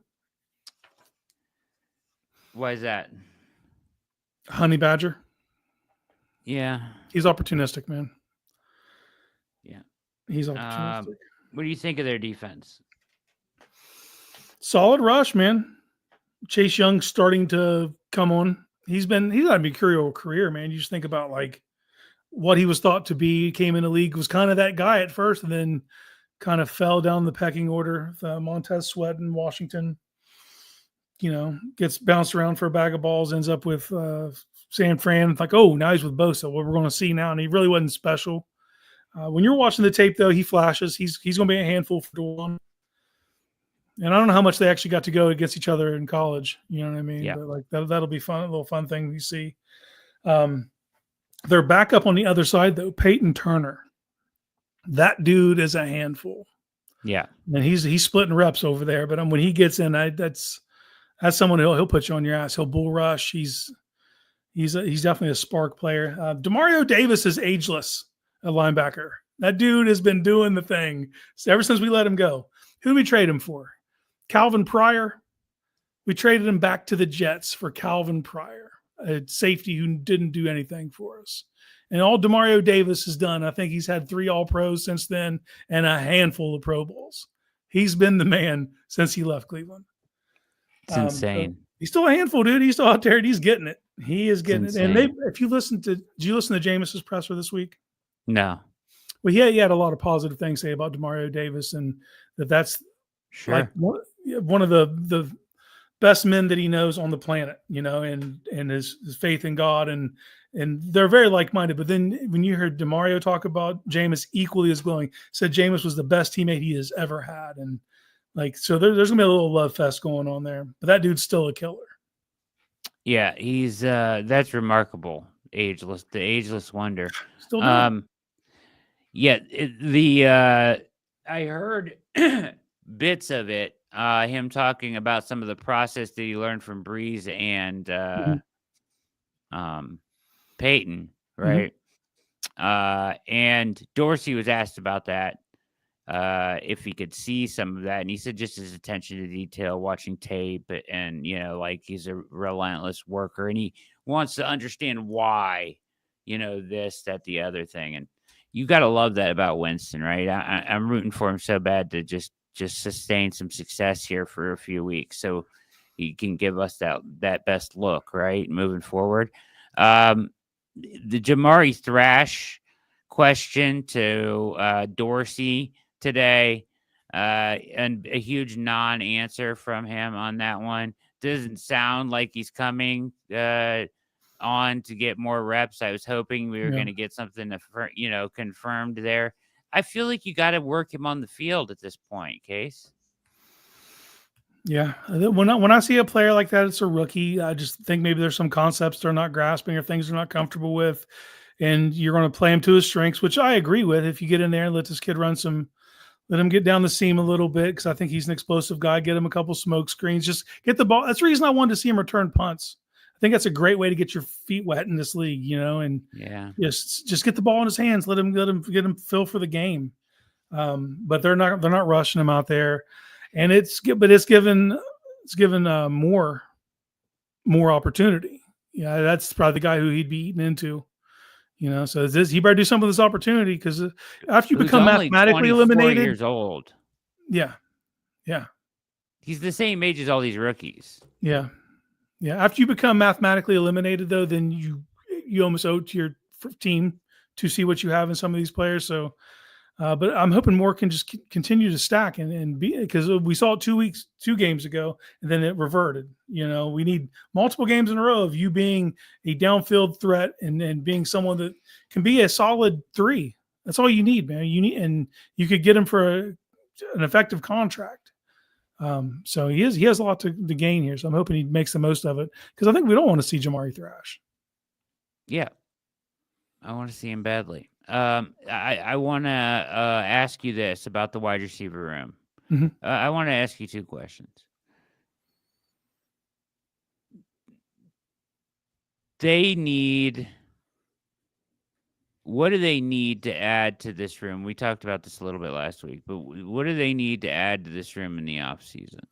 Why is that? Honey Badger. Yeah. He's opportunistic, man. Yeah. He's opportunistic. What do you think of their defense? Solid rush, man. Chase Young starting to come on. He's had a mercurial career, man. You just think about like what he was thought to be, came in the league, was kind of that guy at first, and then kind of fell down the pecking order. Montez Sweat in Washington, gets bounced around for a bag of balls, ends up with San Fran. It's like, oh, now he's with Bosa. What we're going to see now, and he really wasn't special. When you're watching the tape, though, he flashes. He's going to be a handful for one. And I don't know how much they actually got to go against each other in college. You know what I mean? Yeah. But like that'll be fun, a little fun thing you see. Their backup on the other side, though, Peyton Turner. That dude is a handful. Yeah. And he's splitting reps over there. But when he gets in, that's someone he'll put you on your ass. He'll bull rush. He's definitely a spark player. Demario Davis is ageless, a linebacker. That dude has been doing the thing ever since we let him go. Who did we trade him for? Calvin Pryor. We traded him back to the Jets for Calvin Pryor, a safety who didn't do anything for us. And all Demario Davis has done, I think he's had 3 All-Pros since then and a handful of Pro Bowls. He's been the man since he left Cleveland. It's insane. So he's still a handful, dude. He's still out there and he's getting it. He is getting it. And did you listen to Jameis's presser this week? No. Well, he had a lot of positive things to say about Demario Davis, and that's sure. Like one of the best men that he knows on the planet, and his faith in God, and they're very like-minded. But then when you heard Demario talk about Jameis equally as glowing, said Jameis was the best teammate he has ever had. And so there's gonna be a little love fest going on there, but that dude's still a killer. Yeah. He's, that's remarkable. The ageless wonder. Still doing. Yeah. I heard bits of it, him talking about some of the process that he learned from Breeze and Peyton, right? And Dorsey was asked about that, if he could see some of that, and he said just his attention to detail, watching tape, and like he's a relentless worker, and he wants to understand why, this, that, the other thing, and you got to love that about Winston, right? I'm rooting for him so bad to just sustain some success here for a few weeks so he can give us that best look, right, moving forward. The Jamari Thrash question to Dorsey today, and a huge non-answer from him on that one. Doesn't sound like he's coming on to get more reps. I was hoping we were going to get something confirmed there. I feel like you got to work him on the field at this point, Case. Yeah. When I see a player like that, it's a rookie. I just think maybe there's some concepts they're not grasping or things they're not comfortable with. And you're going to play him to his strengths, which I agree with. If you get in there and let this kid let him get down the seam a little bit, because I think he's an explosive guy. Get him a couple smoke screens. Just get the ball. That's the reason I wanted to see him return punts. I think that's a great way to get your feet wet in this league, and just get the ball in his hands. Let him get him feel for the game. But they're not rushing him out there. And it's given more opportunity. Yeah, that's probably the guy who he'd be eaten into. So he better do something with this opportunity, because after you become mathematically eliminated, years old. Yeah. He's the same age as all these rookies. Yeah. After you become mathematically eliminated, though, then you almost owe to your team to see what you have in some of these players. So. But I'm hoping more can just continue to stack and be, because we saw it 2 games ago, and then it reverted. We need multiple games in a row of you being a downfield threat and being someone that can be a solid 3. That's all you need, man. And you could get him for an effective contract. So he has a lot to gain here. So I'm hoping he makes the most of it, because I think we don't want to see Jamari Thrash. Yeah, I want to see him badly. I want to ask you this about the wide receiver room. Mm-hmm. I want to ask you 2 questions. What do they need to add to this room? We talked about this a little bit last week, but what do they need to add to this room in the offseason?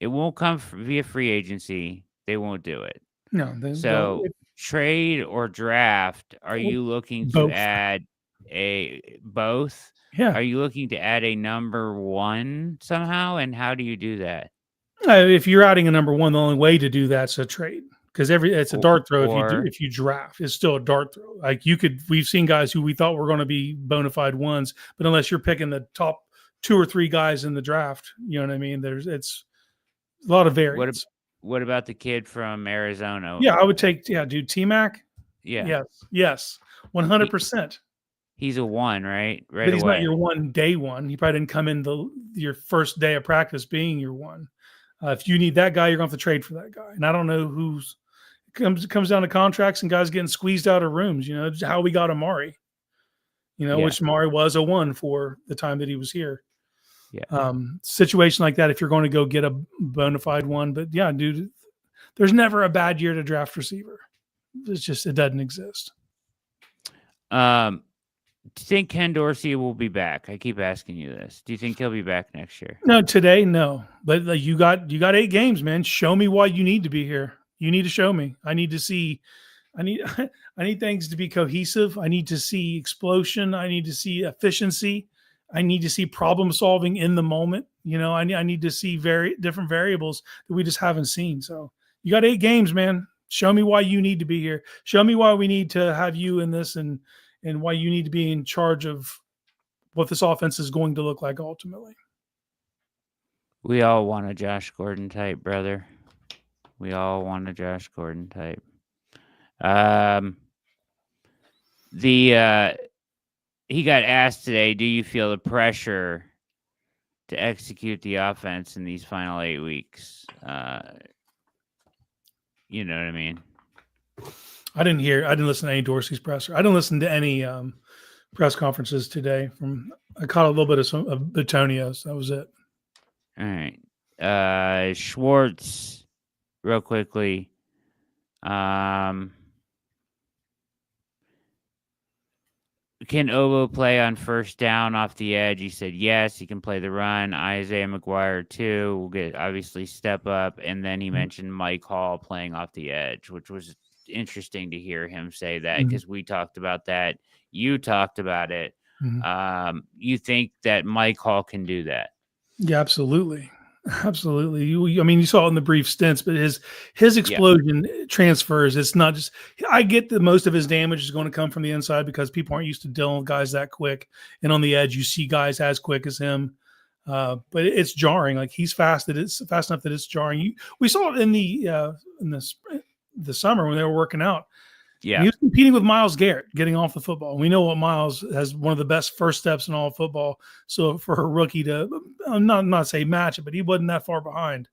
It won't come via free agency. They won't do it. No. Trade or draft, are you looking to add both? Yeah. Are you looking to add a number 1 somehow? And how do you do that? If you're adding a number 1, the only way to do that's a trade, because it's a dart throw. If you draft, it's still a dart throw. Like we've seen guys who we thought were going to be bona fide ones, but unless you're picking the top 2 or 3 guys in the draft, you know what I mean? It's a lot of variance. What about the kid from Arizona? Yeah, I would take, dude, T-Mac. Yeah. Yes. 100%. He's a 1, right? But he's not your day 1. He probably didn't come in your first day of practice being your 1. If you need that guy, you're going to have to trade for that guy. And I don't know comes down to contracts and guys getting squeezed out of rooms, how we got Amari, which Amari was a 1 for the time that he was here. Yeah. Situation like that, if you're going to go get a bona fide 1, but yeah, dude, there's never a bad year to draft receiver. It doesn't exist. Do you think Ken Dorsey will be back? I keep asking you this. Do you think he'll be back next year? No, today, no. But you got 8 games, man. Show me why you need to be here. You need to show me. I need to see. I need things to be cohesive. I need to see explosion. I need to see efficiency. I need to see problem solving in the moment. I need to see different variables that we just haven't seen. So you got 8 games, man. Show me why you need to be here. Show me why we need to have you in this, and why you need to be in charge of what this offense is going to look like ultimately. We all want a Josh Gordon type, brother. We all want a Josh Gordon type. He got asked today, do you feel the pressure to execute the offense in these final 8 weeks? You know what I mean? I didn't listen to any Dorsey's presser. I didn't listen to any press conferences today. I caught a little bit of Bitonio's. That was it. All right. Schwartz, real quickly. Can Obo play on first down off the edge? He said yes. He can play the run. Isaiah McGuire too will get obviously step up, and then he mentioned Mike Hall playing off the edge, which was interesting to hear him say that, because we talked about that. You talked about it. You think that Mike Hall can do that? Yeah, absolutely. Absolutely. You saw it in the brief stints, but his explosion transfers. It's not just, I get that most of his damage is going to come from the inside because people aren't used to dealing with guys that quick. And on the edge, you see guys as quick as him. But it's jarring. Like, he's fast enough that it's jarring. We saw it in the summer when they were working out. Yeah. And he was competing with Myles Garrett getting off the football. We know what Myles has one of the best first steps in all of football. So for a rookie to not say match it, but he wasn't that far behind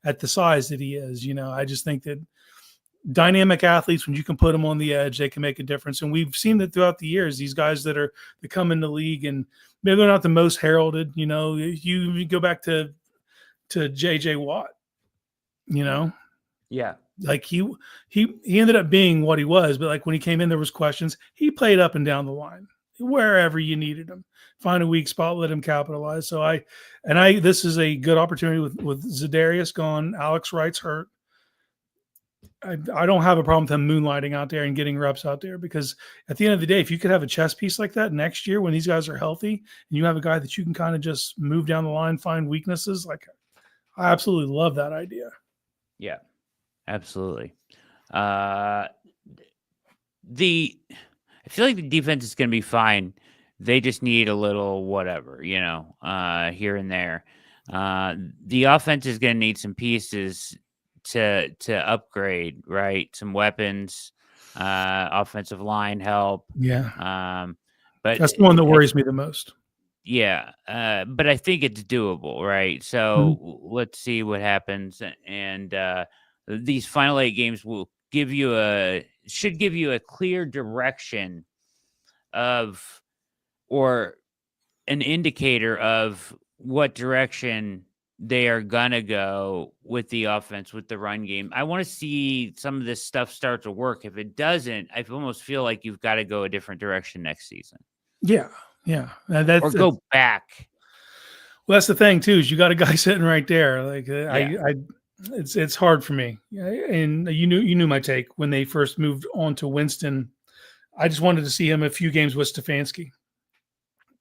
at the size that he is. I just think that dynamic athletes, when you can put them on the edge, they can make a difference. And we've seen that throughout the years, these guys that come in the league, and maybe they're not the most heralded, you go back to JJ Watt, Yeah. Like he ended up being what he was, but like when he came in, there was questions. He played up and down the line wherever you needed him. Find a weak spot, let him capitalize. So this is a good opportunity with Za'Darius gone, Alex Wright's hurt. I don't have a problem with him moonlighting out there and getting reps out there, because at the end of the day, if you could have a chess piece like that next year when these guys are healthy and you have a guy that you can kind of just move down the line, find weaknesses, like I absolutely love that idea. Yeah. Absolutely. I feel like the defense is going to be fine. They just need a little whatever, here and there. The offense is going to need some pieces to upgrade, right? Some weapons, offensive line help. Yeah. But that's the one that worries me the most. Yeah. But I think it's doable, right? So let's see what happens. And, these final 8 games should give you a clear direction of, or an indicator of what direction they are gonna go with the offense, with the run game. I want to see some of this stuff start to work. If it doesn't, I almost feel like you've got to go a different direction next season. Yeah. Or go back. Well, that's the thing too, is you got a guy sitting right there. Like it's hard for me. And you knew my take when they first moved on to Winston. I just wanted to see him a few games with Stefanski.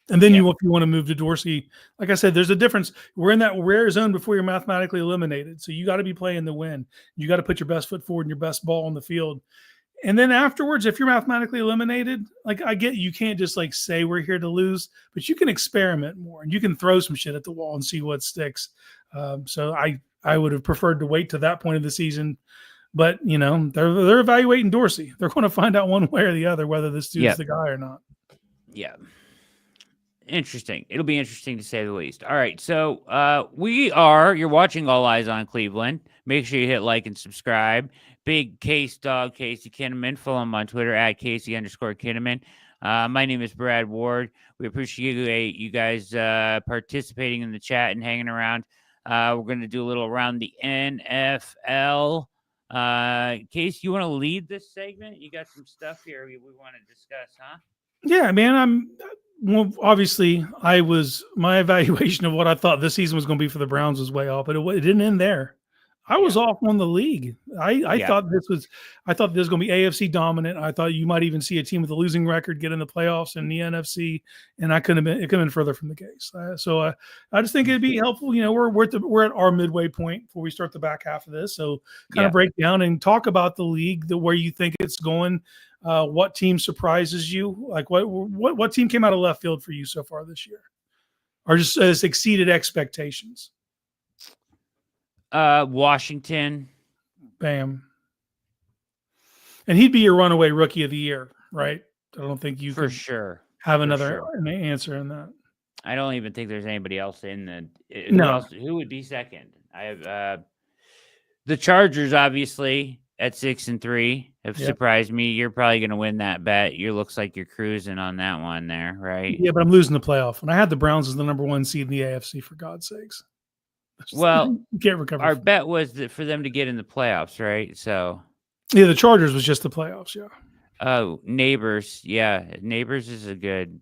And then if you want to move to Dorsey, like I said, there's a difference. We're in that rare zone before you're mathematically eliminated. So you got to be playing the win. You got to put your best foot forward and your best ball on the field. And then afterwards, if you're mathematically eliminated, like I get you can't just like say we're here to lose, but you can experiment more and you can throw some shit at the wall and see what sticks. So I would have preferred to wait to that point of the season, but they're evaluating Dorsey. They're going to find out one way or the other whether this dude's the guy or not. Yeah. Interesting. It'll be interesting to say the least. All right. So you're watching All Eyes on Cleveland. Make sure you hit like and subscribe. Big Case Dog, Casey Kinnamon. Follow him on Twitter at Casey_Kinnamon. My name is Brad Ward. We appreciate you guys participating in the chat and hanging around. We're going to do a little around the NFL. Case, you want to lead this segment? You got some stuff here we want to discuss, huh? Yeah, man. Obviously, my evaluation of what I thought this season was going to be for the Browns was way off, but it didn't end there. I was off on the league. I thought this was going to be AFC dominant. I thought you might even see a team with a losing record get in the playoffs in the NFC, and it could have been further from the case. So I just think it'd be helpful. We're at our midway point before we start the back half of this. So kind of break down and talk about the league, where you think it's going. What team surprises you? Like what team came out of left field for you so far this year, or just has exceeded expectations? Washington. Bam. And he'd be your runaway rookie of the year, right? I don't think you for sure have another answer in that. I don't even think there's anybody else in the. Who would be second? I have the Chargers, obviously at 6-3, have surprised me. You're probably going to win that bet. Looks like you're cruising on that one there, right? Yeah, but I'm losing the playoff, and I had the Browns as the number 1 seed in the AFC, for God's sakes. Well, you can't recover. Our bet was for them to get in the playoffs, right? So, yeah, the Chargers was just the playoffs. Yeah. Oh, Neighbors. Yeah, Neighbors is a good.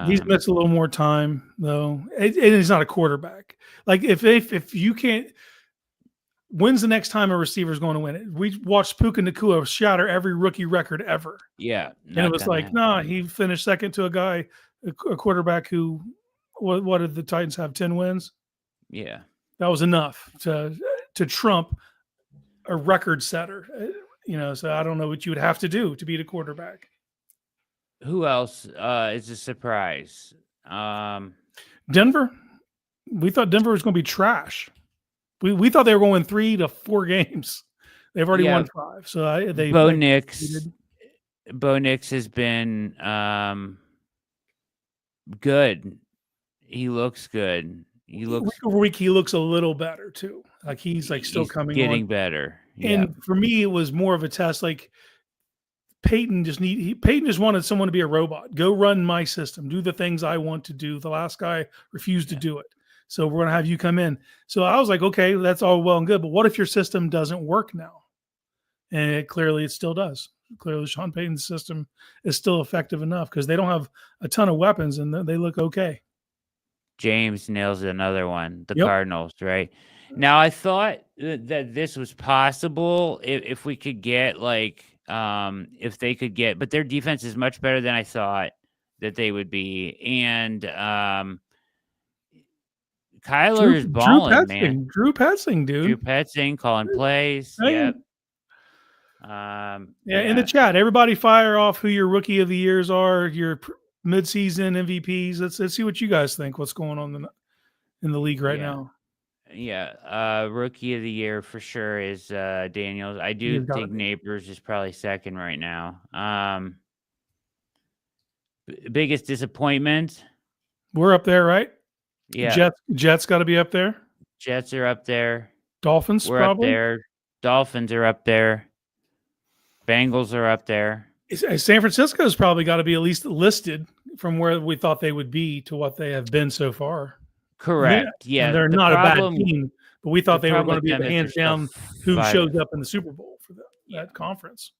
He's missed a little more time though. And he's not a quarterback. Like if you can't, when's the next time a receiver is going to win it? We watched Puka Nacua shatter every rookie record ever. Yeah, and it was like, he finished second to a guy, a quarterback who, what did the Titans have? 10 wins. Yeah. That was enough to trump a record setter, so I don't know what you would have to do to beat a quarterback. Who else is a surprise? Denver. We thought Denver was going to be trash. We thought they were going 3 to 4 games. They've already won 5. So Bo Nix. Bo Nix has been good. He looks good. He looks week over week. He looks a little better too. Like he's like still coming getting on. better. And for me, it was more of a test. Like Peyton just wanted someone to be a robot. Go run my system. Do the things I want to do. The last guy refused to do it. So we're gonna have you come in. So I was like, okay, that's all well and good. But what if your system doesn't work now? And it still does. Clearly, Sean Payton's system is still effective enough because they don't have a ton of weapons and they look okay. James nails another one. The Cardinals, right? Now, I thought that this was possible if we could get if they could get, but their defense is much better than I thought that they would be. And Kyler is balling, man. Drew Petzing, dude. Drew Petzing calling plays. Yep. In the chat, everybody fire off who your rookie of the years are, your midseason MVPs. Let's see what you guys think. What's going on in the league right now? Yeah, rookie of the year for sure is Daniels. I do think Neighbors is probably second right now. Biggest disappointment? We're up there, right? Yeah. Jets got to be up there. Jets are up there. Dolphins We're probably up there. Dolphins are up there. Bengals are up there. San Francisco's probably got to be at least listed from where we thought they would be to what they have been so far. Correct. Yeah. They're not a bad team, but we thought they were going to be the hands down who shows up in the Super Bowl for that conference.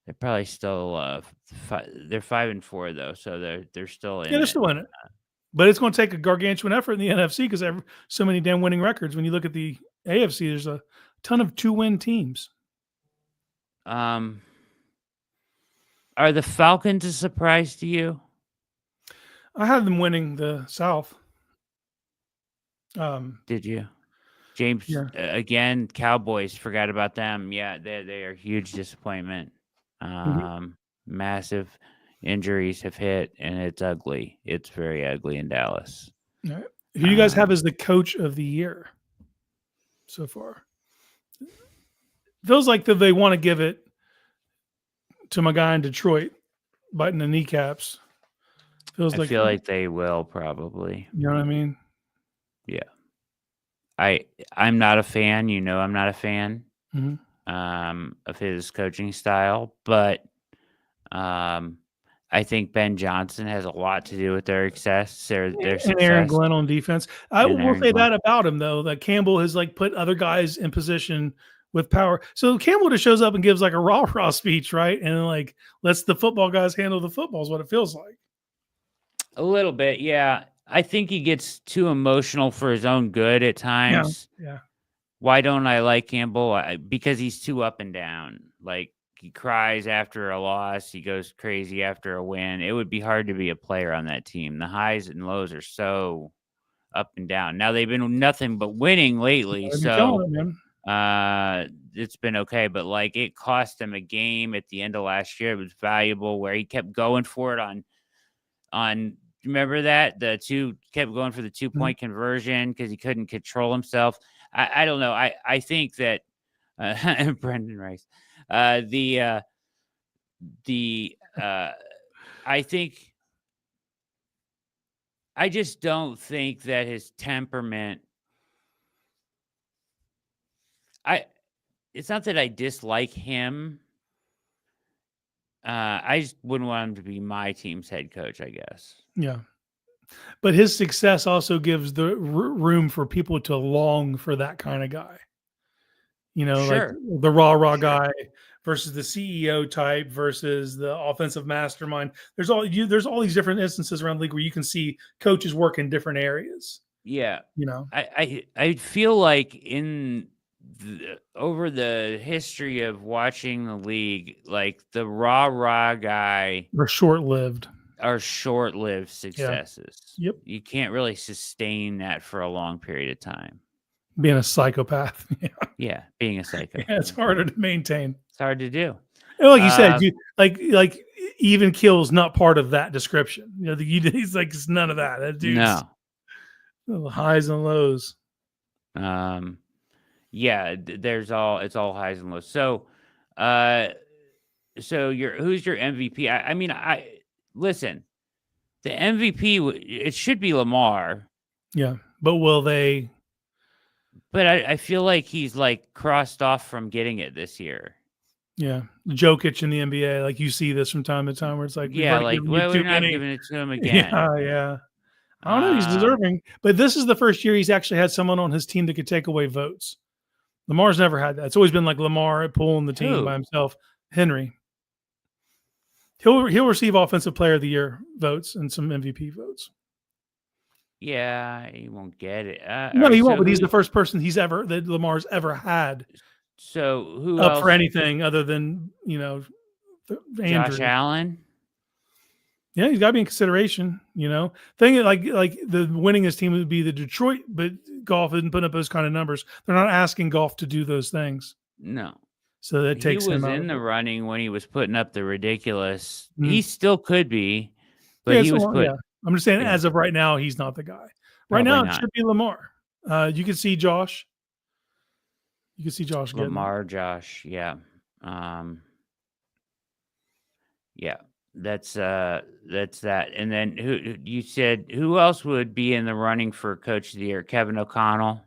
They're probably still they're 5-4 though, so they're still in. Yeah, they're still in it. But it's going to take a gargantuan effort in the NFC because so many damn winning records. When you look at the AFC, there's a ton of 2-win teams. Are the Falcons a surprise to you? I had them winning the South. Did you? James, again, Cowboys, forgot about them. Yeah, they are a huge disappointment. Massive injuries have hit, and it's ugly. It's very ugly in Dallas. All right. Who do you guys have as the coach of the year so far? Feels like that they want to give it to my guy in Detroit, biting the kneecaps. I feel like they will probably. You know what I mean? Yeah. I'm not a fan. You know, I'm not a fan of his coaching style, but I think Ben Johnson has a lot to do with their success. Their success. And Aaron Glenn on defense. I will say that about him though, that Campbell has put other guys in position with power. So Campbell just shows up and gives a rah-rah speech, right? And lets the football guys handle the football is what it feels like. A little bit, yeah. I think he gets too emotional for his own good at times. Yeah. Why don't I like Campbell? Because he's too up and down. He cries after a loss. He goes crazy after a win. It would be hard to be a player on that team. The highs and lows are so up and down. Now they've been nothing but winning lately, so it's been okay. But it cost him a game at the end of last year. It was valuable where he kept going for it on. Remember that kept going for the 2-point conversion because he couldn't control himself. I don't know. I think that Brendan Rice. I just don't think that his temperament. It's not that I dislike him. I just wouldn't want him to be my team's head coach, I guess. Yeah. But his success also gives the room for people to long for that kind of guy. You know, sure. The rah-rah guy versus the CEO type versus the offensive mastermind. There's all these different instances around the league where you can see coaches work in different areas. Yeah. You know, I feel like over the history of watching the league, the rah-rah guy are short-lived successes. Yep. You can't really sustain that for a long period of time. Being a psychopath. Yeah, being a psychopath. Yeah, it's harder to maintain. It's hard to do. And like you said, like even kill's not part of that description. You know, he's it's none of that. That dude's highs and lows. Yeah, it's all highs and lows. So, So who's your MVP? I mean, listen. The MVP, it should be Lamar. Yeah, but will they? But I feel like he's like crossed off from getting it this year. Yeah, Jokic in the NBA, like you see this from time to time, where it's like we've Yeah, already like given you too we're not many. giving it to him again. Yeah. I don't know. He's deserving, but this is the first year he's actually had someone on his team that could take away votes. Lamar's never had that. It's always been like Lamar pulling the team by himself. Henry. He'll receive Offensive Player of the Year votes and some MVP votes. Yeah, he won't get it. No, he won't. But he's the first person that Lamar's ever had. So who up else for anything other than Andrew. Josh Allen? Yeah, he's got to be in consideration. Thing like the winningest team would be the Detroit, but Goff isn't putting up those kind of numbers. They're not asking Goff to do those things. No. So that takes him out. He was in the running when he was putting up the ridiculous. He still could be, but he was put. Yeah. I'm just saying, as of right now, he's not the guy. Right now, it should be Lamar. You can see Josh. You can see Josh. Lamar, Josh, yeah, yeah. That's that. And then who you said? Who else would be in the running for Coach of the Year? Kevin O'Connell.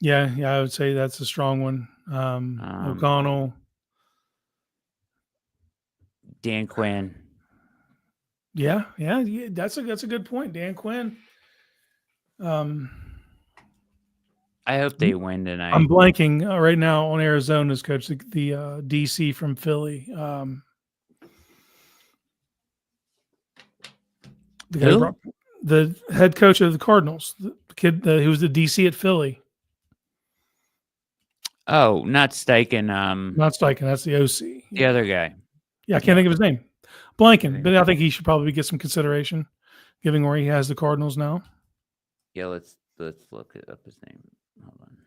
Yeah, I would say that's a strong one. O'Connell, Dan Quinn. Yeah, that's a good point, Dan Quinn. I hope they win tonight. I'm blanking right now on Arizona's coach, the DC from Philly. The head coach of the Cardinals, the kid who was the DC at Philly. Oh, not Steichen. Not Steichen. That's the OC. The other guy. Yeah, I can't think of his name. Blanking, but I think he should probably get some consideration, given where he has the Cardinals now. Yeah, let's look up his name. Hold on.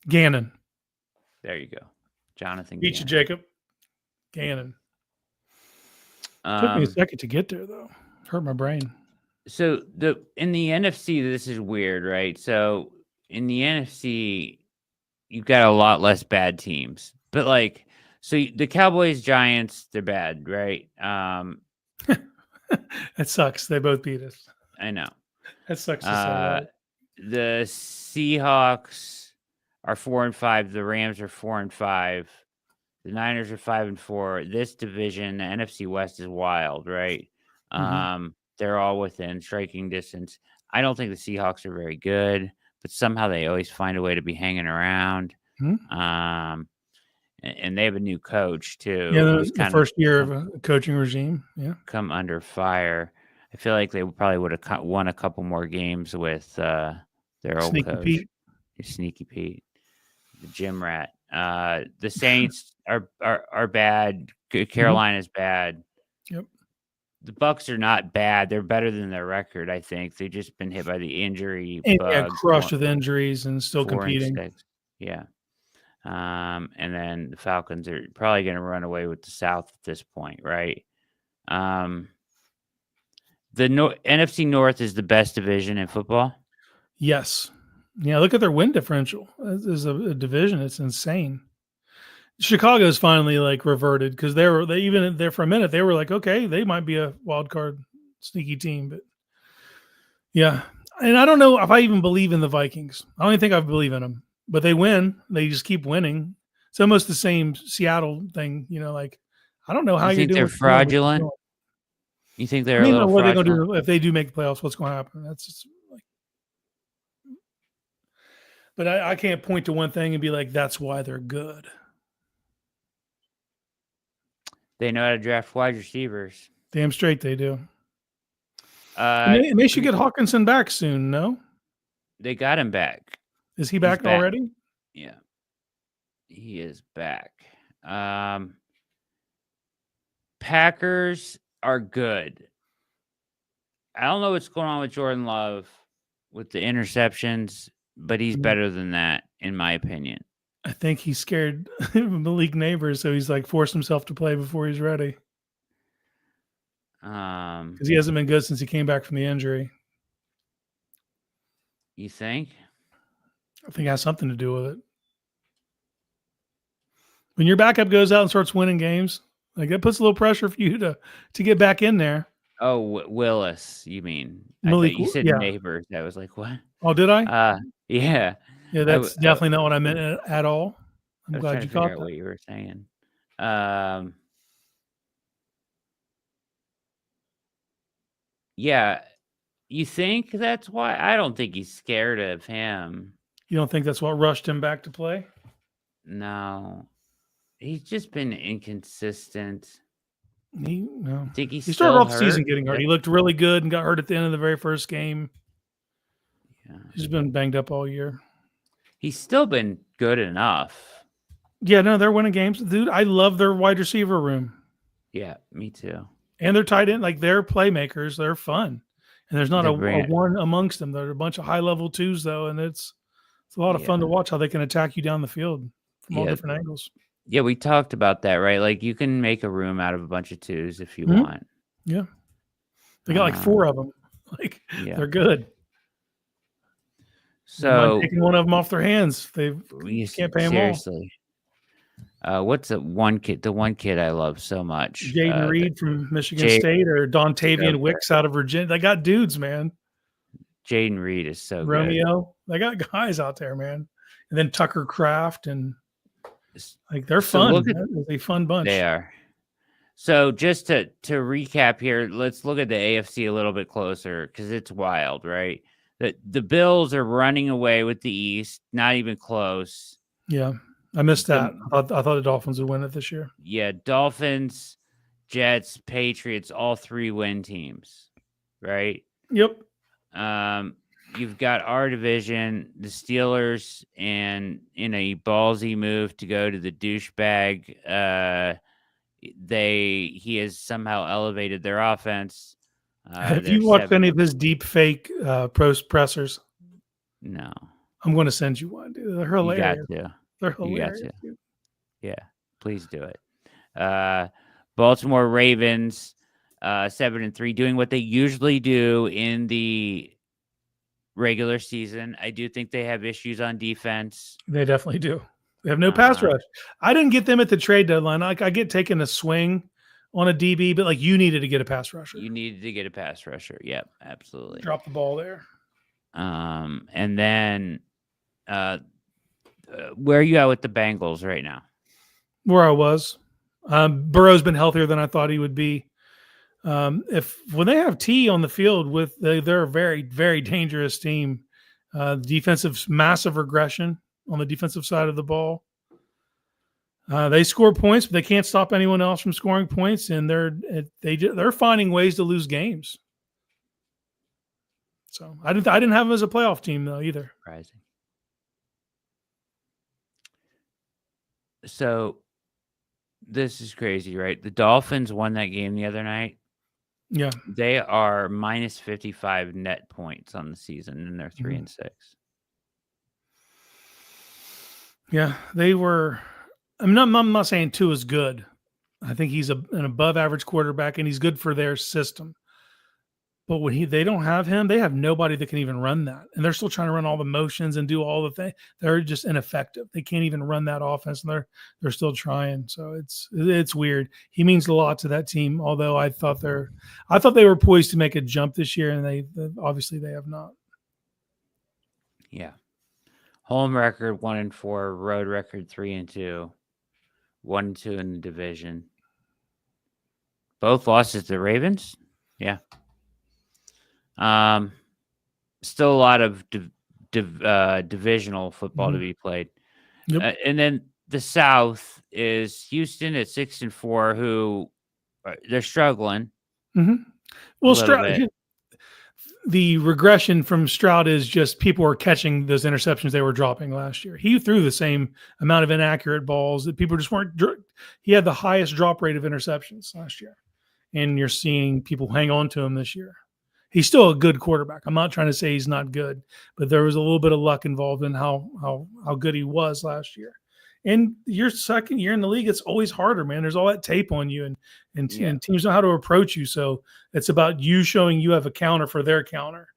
Gannon. There you go, Jonathan. Beat you, Jacob. Gannon. Took me a second to get there, though. Hurt my brain. So in the NFC, this is weird, right? So in the NFC, you've got a lot less bad teams, but like, so the Cowboys, Giants, they're bad, right? That sucks. They both beat us. I know. That sucks to say. The Seahawks are 4-5. The Rams are 4-5. The Niners are 5-4. This division, the NFC West, is wild, right? They're all within striking distance. I don't think the Seahawks are very good, but somehow they always find a way to be hanging around. And they have a new coach too. Yeah, the first year of a coaching regime. Yeah, come under fire. I feel like they probably would have won a couple more games with their old Sneaky coach, Pete. Sneaky Pete, the gym rat. The Saints are bad. Carolina's bad. Yep. The Bucks are not bad. They're better than their record. I think they've just been hit by the injury. Crushed with injuries and still competing. Yeah. And then the Falcons are probably going to run away with the South at this point, right? The NFC North is the best division in football. Yes. Yeah, look at their win differential. As a division, it's insane. Chicago's finally like reverted because they even there for a minute they were like, okay, they might be a wild card sneaky team, but yeah. And I don't know if I even believe in the Vikings. I don't even think I believe in them. But they win. They just keep winning. It's almost the same Seattle thing, like I don't know how you think they're fraudulent. You think they're a little what fraudulent? Are they going to do if they do make the playoffs? What's going to happen? That's just like, but I can't point to one thing and be like, that's why they're good. They know how to draft wide receivers. Damn straight they do. And they should get Hawkinson back soon. No, they got him back. Is he back already? Yeah, he is back. Packers are good. I don't know what's going on with Jordan Love with the interceptions, but he's better than that, in my opinion. I think he's scared Malik Neighbors, so he's like forced himself to play before he's ready. Because he hasn't been good since he came back from the injury. You think? I think it has something to do with it. When your backup goes out and starts winning games, Like that puts a little pressure for you to get back in there. Oh, Willis, you mean? I Malik, thought you said yeah. Neighbors. I was like, what? Oh, did I? Yeah. Yeah, that's definitely not what I meant at all. I'm glad you caught that. What you were saying. Yeah. You think that's why? I don't think he's scared of him. You don't think that's what rushed him back to play? No. He's just been inconsistent. He started off the season getting hurt. He looked really good and got hurt at the end of the very first game. Yeah. He's been banged up all year. He's still been good enough. Yeah, no, they're winning games. Dude, I love their wide receiver room. Yeah, me too. And they're tight end. Like, they're playmakers. They're fun. And there's not a one amongst them. There are a bunch of high-level twos, though, and it's a lot of fun to watch how they can attack you down the field from all different angles. Yeah, we talked about that, right? Like, you can make a room out of a bunch of twos if you want. Yeah. They got like 4 of them. Like, they're good. So taking one of them off their hands. They can't pay them seriously. What's the one kid I love so much? Jaden Reed from Michigan State or Dontavian Wicks out of Virginia. They got dudes, man. Jaden Reed is so Romeo. good. They got guys out there, man. And then Tucker Kraft and like they're fun. It's a fun bunch. They are. So just to recap here, let's look at the AFC a little bit closer because it's wild, right? The Bills are running away with the East, not even close. Yeah, I missed that. I thought the Dolphins would win it this year. Yeah, Dolphins, Jets, Patriots, all 3 win teams, right? Yep. You've got our division, the Steelers, and in a ballsy move to go to the douchebag, he has somehow elevated their offense. Have you watched any of his deep fake pressers? No. I'm going to send you one, dude. They're hilarious. You got to. They're hilarious. Dude. Yeah, please do it. Baltimore Ravens, 7-3, doing what they usually do in the regular season. I do think they have issues on defense. They definitely do. They have no pass rush. I didn't get them at the trade deadline. Like, I get taking a swing on a DB, but like you needed to get a pass rusher. You needed to get a pass rusher. Yep, absolutely. Drop the ball there. And then where are you at with the Bengals right now? Where I was. Burrow's been healthier than I thought he would be. When they have T on the field they're a very, very dangerous team. Defensive massive regression on the defensive side of the ball. They score points, but they can't stop anyone else from scoring points, and they're finding ways to lose games. So I didn't have them as a playoff team though either. Surprising. So this is crazy, right? The Dolphins won that game the other night. Yeah, they are minus 55 net points on the season, and they're 3-6. Yeah, they were. I'm not saying Tua is good. I think he's an above average quarterback, and he's good for their system. But when they don't have him, they have nobody that can even run that. And they're still trying to run all the motions and do all the things. They're just ineffective. They can't even run that offense, and they're still trying. So it's weird. He means a lot to that team, although I thought they were poised to make a jump this year, and they obviously they have not. Yeah. Home record 1-4, road record 3-2. 1-2 in the division. Both losses to the Ravens. Yeah. Still a lot of divisional football to be played. Yep. And then the South is Houston at 6-4, who they're struggling. Mm-hmm. Well, the regression from Stroud is just people are catching those interceptions they were dropping last year. He threw the same amount of inaccurate balls that people just weren't. He had the highest drop rate of interceptions last year, and you're seeing people hang on to him this year. He's still a good quarterback. I'm not trying to say he's not good, but there was a little bit of luck involved in how good he was last year. And your second year in the league, it's always harder, man. There's all that tape on you, and teams know how to approach you. So it's about you showing you have a counter for their counter.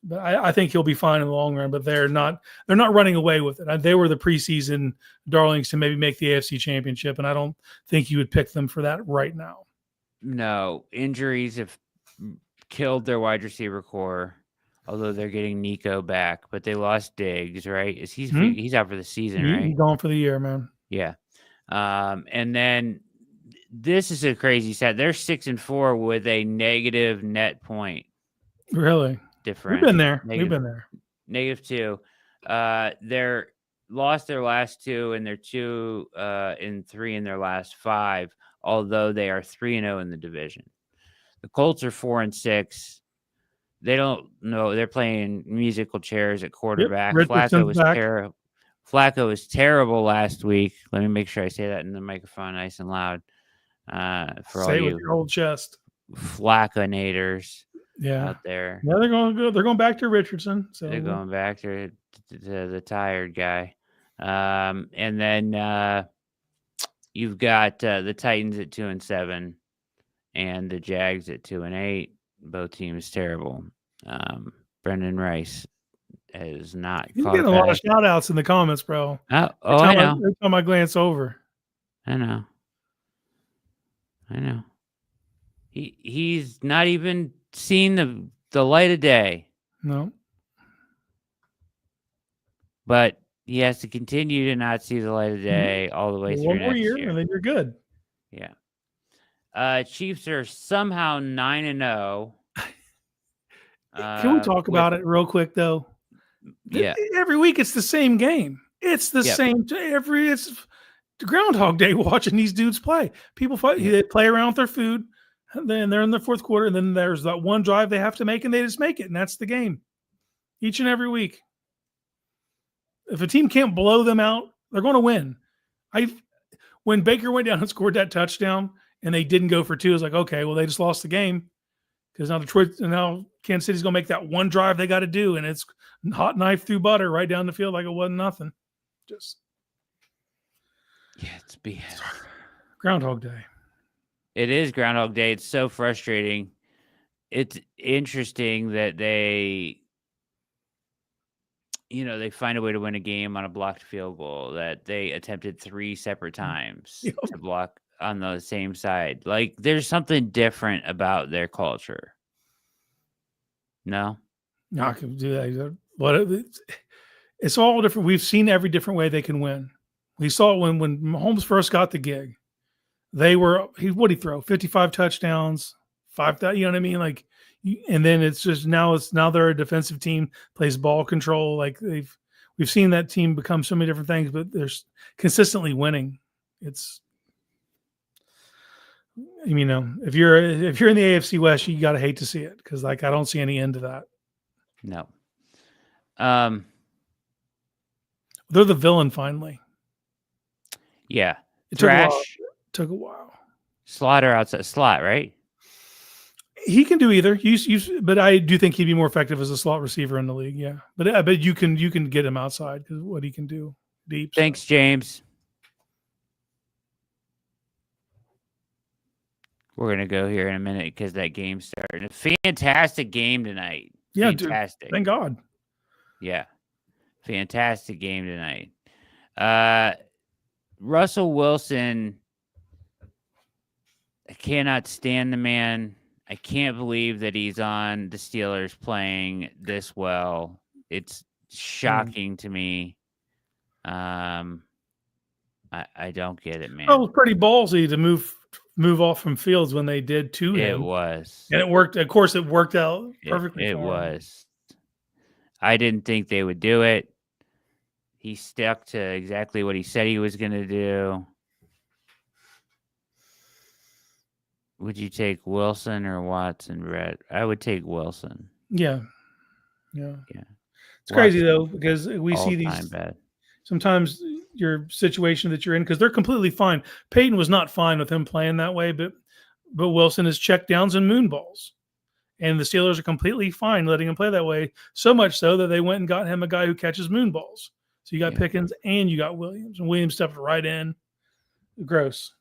But I think he'll be fine in the long run. But they're not running away with it. They were the preseason darlings to maybe make the AFC Championship, and I don't think you would pick them for that right now. No, injuries have killed their wide receiver core. Although they're getting Nico back, but they lost Diggs, right? He's out for the season, right? He's gone for the year, man. Yeah. And then this is a crazy stat. They're 6-4 with a negative net point. Really? Different. We've been there. -2. They're lost their last 2, and they're 2-3 in their last 5. Although they are 3-0 in the division. The Colts are 4-6. They don't know. They're playing musical chairs at quarterback. Yep, Flacco was terrible. Flacco was terrible last week. Let me make sure I say that in the microphone nice and loud. For say all with your whole chest. Flacconators out there. Yeah, they're going back to Richardson. So they're going back to the tired guy. And then you've got the Titans at 2-7 and the Jags at 2-8. Both teams terrible. Brendan Rice has not. He's getting a lot of shout outs in the comments, bro. I know. Every time I glance over. I know. He's not even seen the light of day. No. But he has to continue to not see the light of day all the way through one more next year, year. And then you're good. Yeah. Chiefs are somehow 9-0. Can we talk about it real quick, though? Yeah. Every week it's the same game. It's the same. It's Groundhog Day watching these dudes play. People fight. They play around with their food. Then they're in the fourth quarter, and then there's that one drive they have to make, and they just make it, and that's the game. Each and every week. If a team can't blow them out, they're going to win. When Baker went down and scored that touchdown, and they didn't go for 2, I was like, okay, well, they just lost the game. Because now Kansas City's going to make that one drive they got to do, and it's hot knife through butter right down the field like it wasn't nothing. It's BS. Groundhog Day. It is Groundhog Day. It's so frustrating. It's interesting that they find a way to win a game on a blocked field goal that they attempted 3 separate times to block on the same side. Like, there's something different about their culture. No, I can do that. But it's all different. We've seen every different way they can win. We saw it when Mahomes first got the gig. What'd he throw? 55 touchdowns, 5,000. You know what I mean? Like, and then it's just now they're a defensive team, plays ball control. Like we've seen that team become so many different things, but they're consistently winning. It's, if you're in the AFC West, you got to hate to see it because I don't see any end to that. No. They're the villain finally. Yeah. Thrash took a while. Slaughter outside slot, right? He can do either. But I do think he'd be more effective as a slot receiver in the league. Yeah, but you can get him outside because what he can do deep. Thanks, James. We're gonna go here in a minute because that game's starting. A fantastic game tonight. Yeah, fantastic. Dude, thank God. Yeah, fantastic game tonight. Russell Wilson. I cannot stand the man. I can't believe that he's on the Steelers playing this well. It's shocking to me. I don't get it, man. Oh, it was pretty ballsy to move off from Fields when they did to him. It was. And it worked. Of course, it worked out perfectly. It was. I didn't think they would do it. He stuck to exactly what he said he was going to do. Would you take Wilson or Watson, Brett? I would take Wilson. Yeah. It's crazy though because we see these. Bad. Sometimes your situation that you're in because they're completely fine. Peyton was not fine with him playing that way, but Wilson is check downs and moon balls, and the Steelers are completely fine letting him play that way. So much so that they went and got him a guy who catches moon balls. So you got Pickens and you got Williams, and Williams stepped right in. Gross.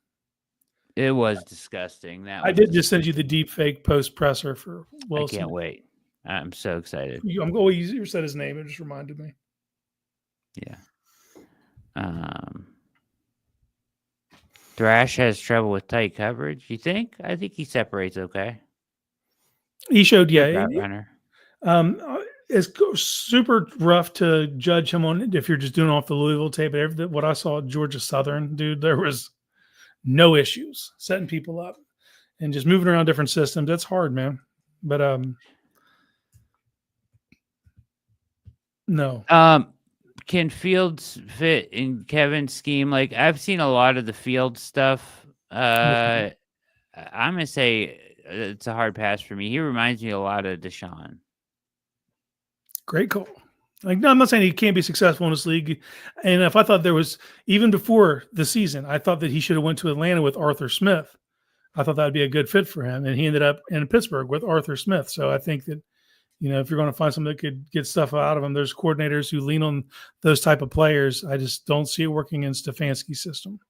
It was disgusting. I did just send you the deep fake post presser for Wilson. I can't wait. I'm so excited. You said his name. It just reminded me. Yeah. Thrash has trouble with tight coverage. You think? I think he separates okay. He showed, Route runner. It's super rough to judge him on if you're just doing off the Louisville tape. What I saw at Georgia Southern, dude, there was no issues setting people up and just moving around different systems. That's hard, man. But no. Can Fields fit in Kevin's scheme? Like, I've seen a lot of the Fields stuff. I'm gonna say it's a hard pass for me. He reminds me a lot of Deshaun. Great call. Like, no, I'm not saying he can't be successful in this league. And if I thought there was, even before the season, I thought that he should have went to Atlanta with Arthur Smith. I thought that would be a good fit for him. And he ended up in Pittsburgh with Arthur Smith. So I think that, if you're going to find something that could get stuff out of him, there's coordinators who lean on those type of players. I just don't see it working in Stefanski's system.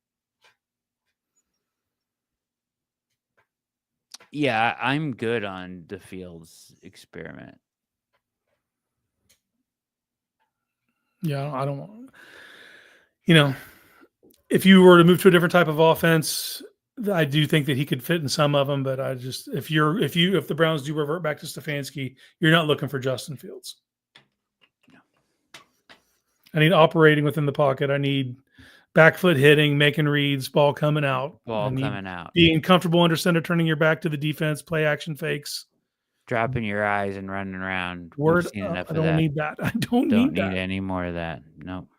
Yeah, I'm good on the Fields experiment. Yeah, I don't. If you were to move to a different type of offense, I do think that he could fit in some of them. But I just, if the Browns do revert back to Stefanski, you're not looking for Justin Fields. No. I need operating within the pocket. I need back foot hitting, making reads, ball coming out. Being comfortable under center, turning your back to the defense, play action fakes. Dropping your eyes and running around. I don't need that. I don't need any more of that. No.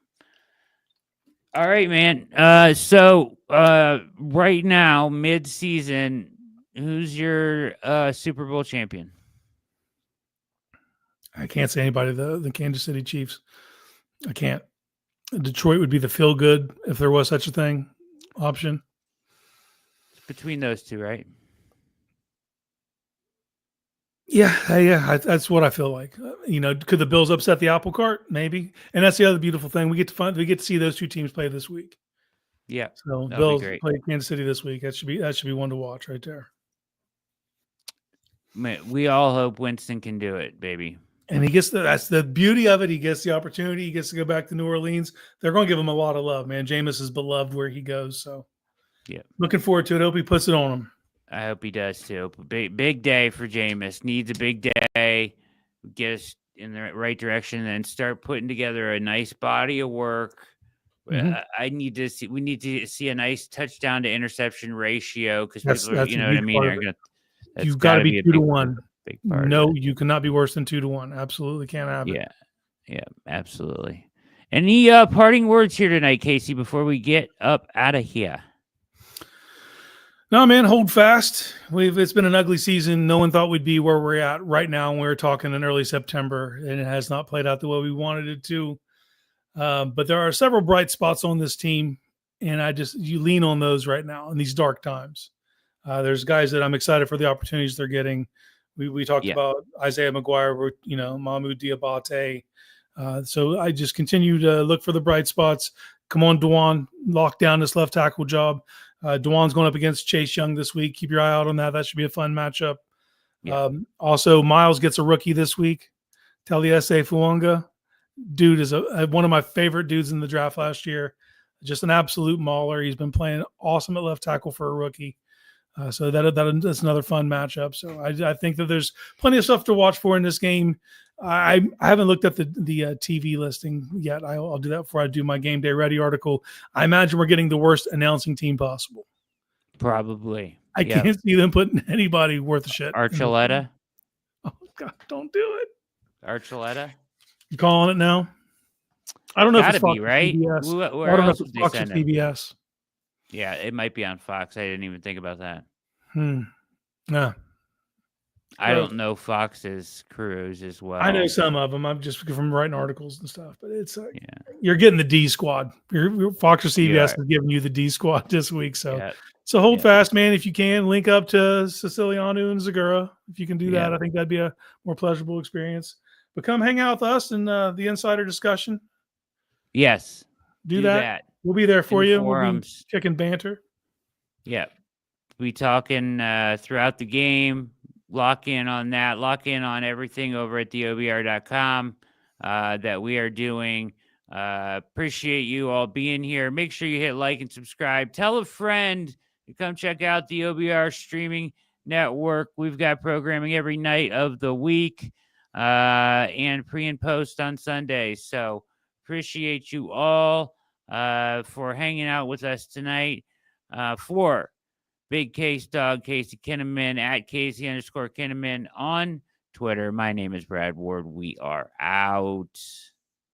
All right, man. So right now, mid-season, who's your Super Bowl champion? I can't say anybody. The Kansas City Chiefs. I can't. Detroit would be the feel good if there was such a thing option. It's between those two, right? Yeah, that's what I feel like. Could the Bills upset the apple cart? Maybe. And that's the other beautiful thing. We get to see those two teams play this week. Yeah. So Bills play Kansas City this week. That should be one to watch right there. Man, we all hope Winston can do it, baby. And that's the beauty of it. He gets the opportunity. He gets to go back to New Orleans. They're going to give him a lot of love, man. Jameis is beloved where he goes. So yeah, looking forward to it. Hope he puts it on him. I hope he does too. Big day for Jameis. Needs a big day. Get us in the right direction and start putting together a nice body of work. Mm-hmm. We need to see a nice touchdown to interception ratio because people are, you know what I mean? You've got to be 2-1. No, you cannot be worse than 2-1. Absolutely can't happen. Yeah, absolutely. Any parting words here tonight, Casey, before we get up out of here? No, man, hold fast. It's been an ugly season. No one thought we'd be where we're at right now. We were talking in early September, and it has not played out the way we wanted it to. But there are several bright spots on this team, and you lean on those right now in these dark times. There's guys that I'm excited for the opportunities they're getting. We talked about Isaiah McGuire, Mahmoud Diabate. So I just continue to look for the bright spots. Come on, Dewan, lock down this left tackle job. Dewan's going up against Chase Young this week. Keep your eye out on that. That should be a fun matchup. Yeah. Also, Miles gets a rookie this week. Taliese Fuanga. Dude is one of my favorite dudes in the draft last year. Just an absolute mauler. He's been playing awesome at left tackle for a rookie. So that's another fun matchup. So I think that there's plenty of stuff to watch for in this game. I haven't looked at the TV listing yet. I'll do that before I do my game day ready article. I imagine we're getting the worst announcing team possible. Probably. I can't see them putting anybody worth a shit. Archuleta? Oh, God, don't do it. Archuleta? You calling it now? I don't know if it's Fox right? Where else would Fox or PBS. Yeah, it might be on Fox. I didn't even think about that. Yeah. I don't know Fox's crews as well. I know some of them. I'm just from writing articles and stuff. But it's you're getting the D squad. Your Fox or CBS is giving you the D squad this week. So hold fast, man. If you can, link up to Siciliano and Zagura. If you can do that, I think that'd be a more pleasurable experience. But come hang out with us in the insider discussion. Yes. Do that. We'll be there for you. We'll be kicking banter. Yeah. We'll be talking throughout the game. lock in on that. Lock in on everything over at theobr.com that we are doing. Appreciate you all being here. Make sure you hit like and subscribe. Tell a friend to come check out the OBR streaming network. We've got programming every night of the week and pre and post on Sundays. So appreciate you all for hanging out with us tonight. For Big Case Dog, Casey Kinnamon, at Casey_Kinnamon on Twitter. My name is Brad Ward. We are out.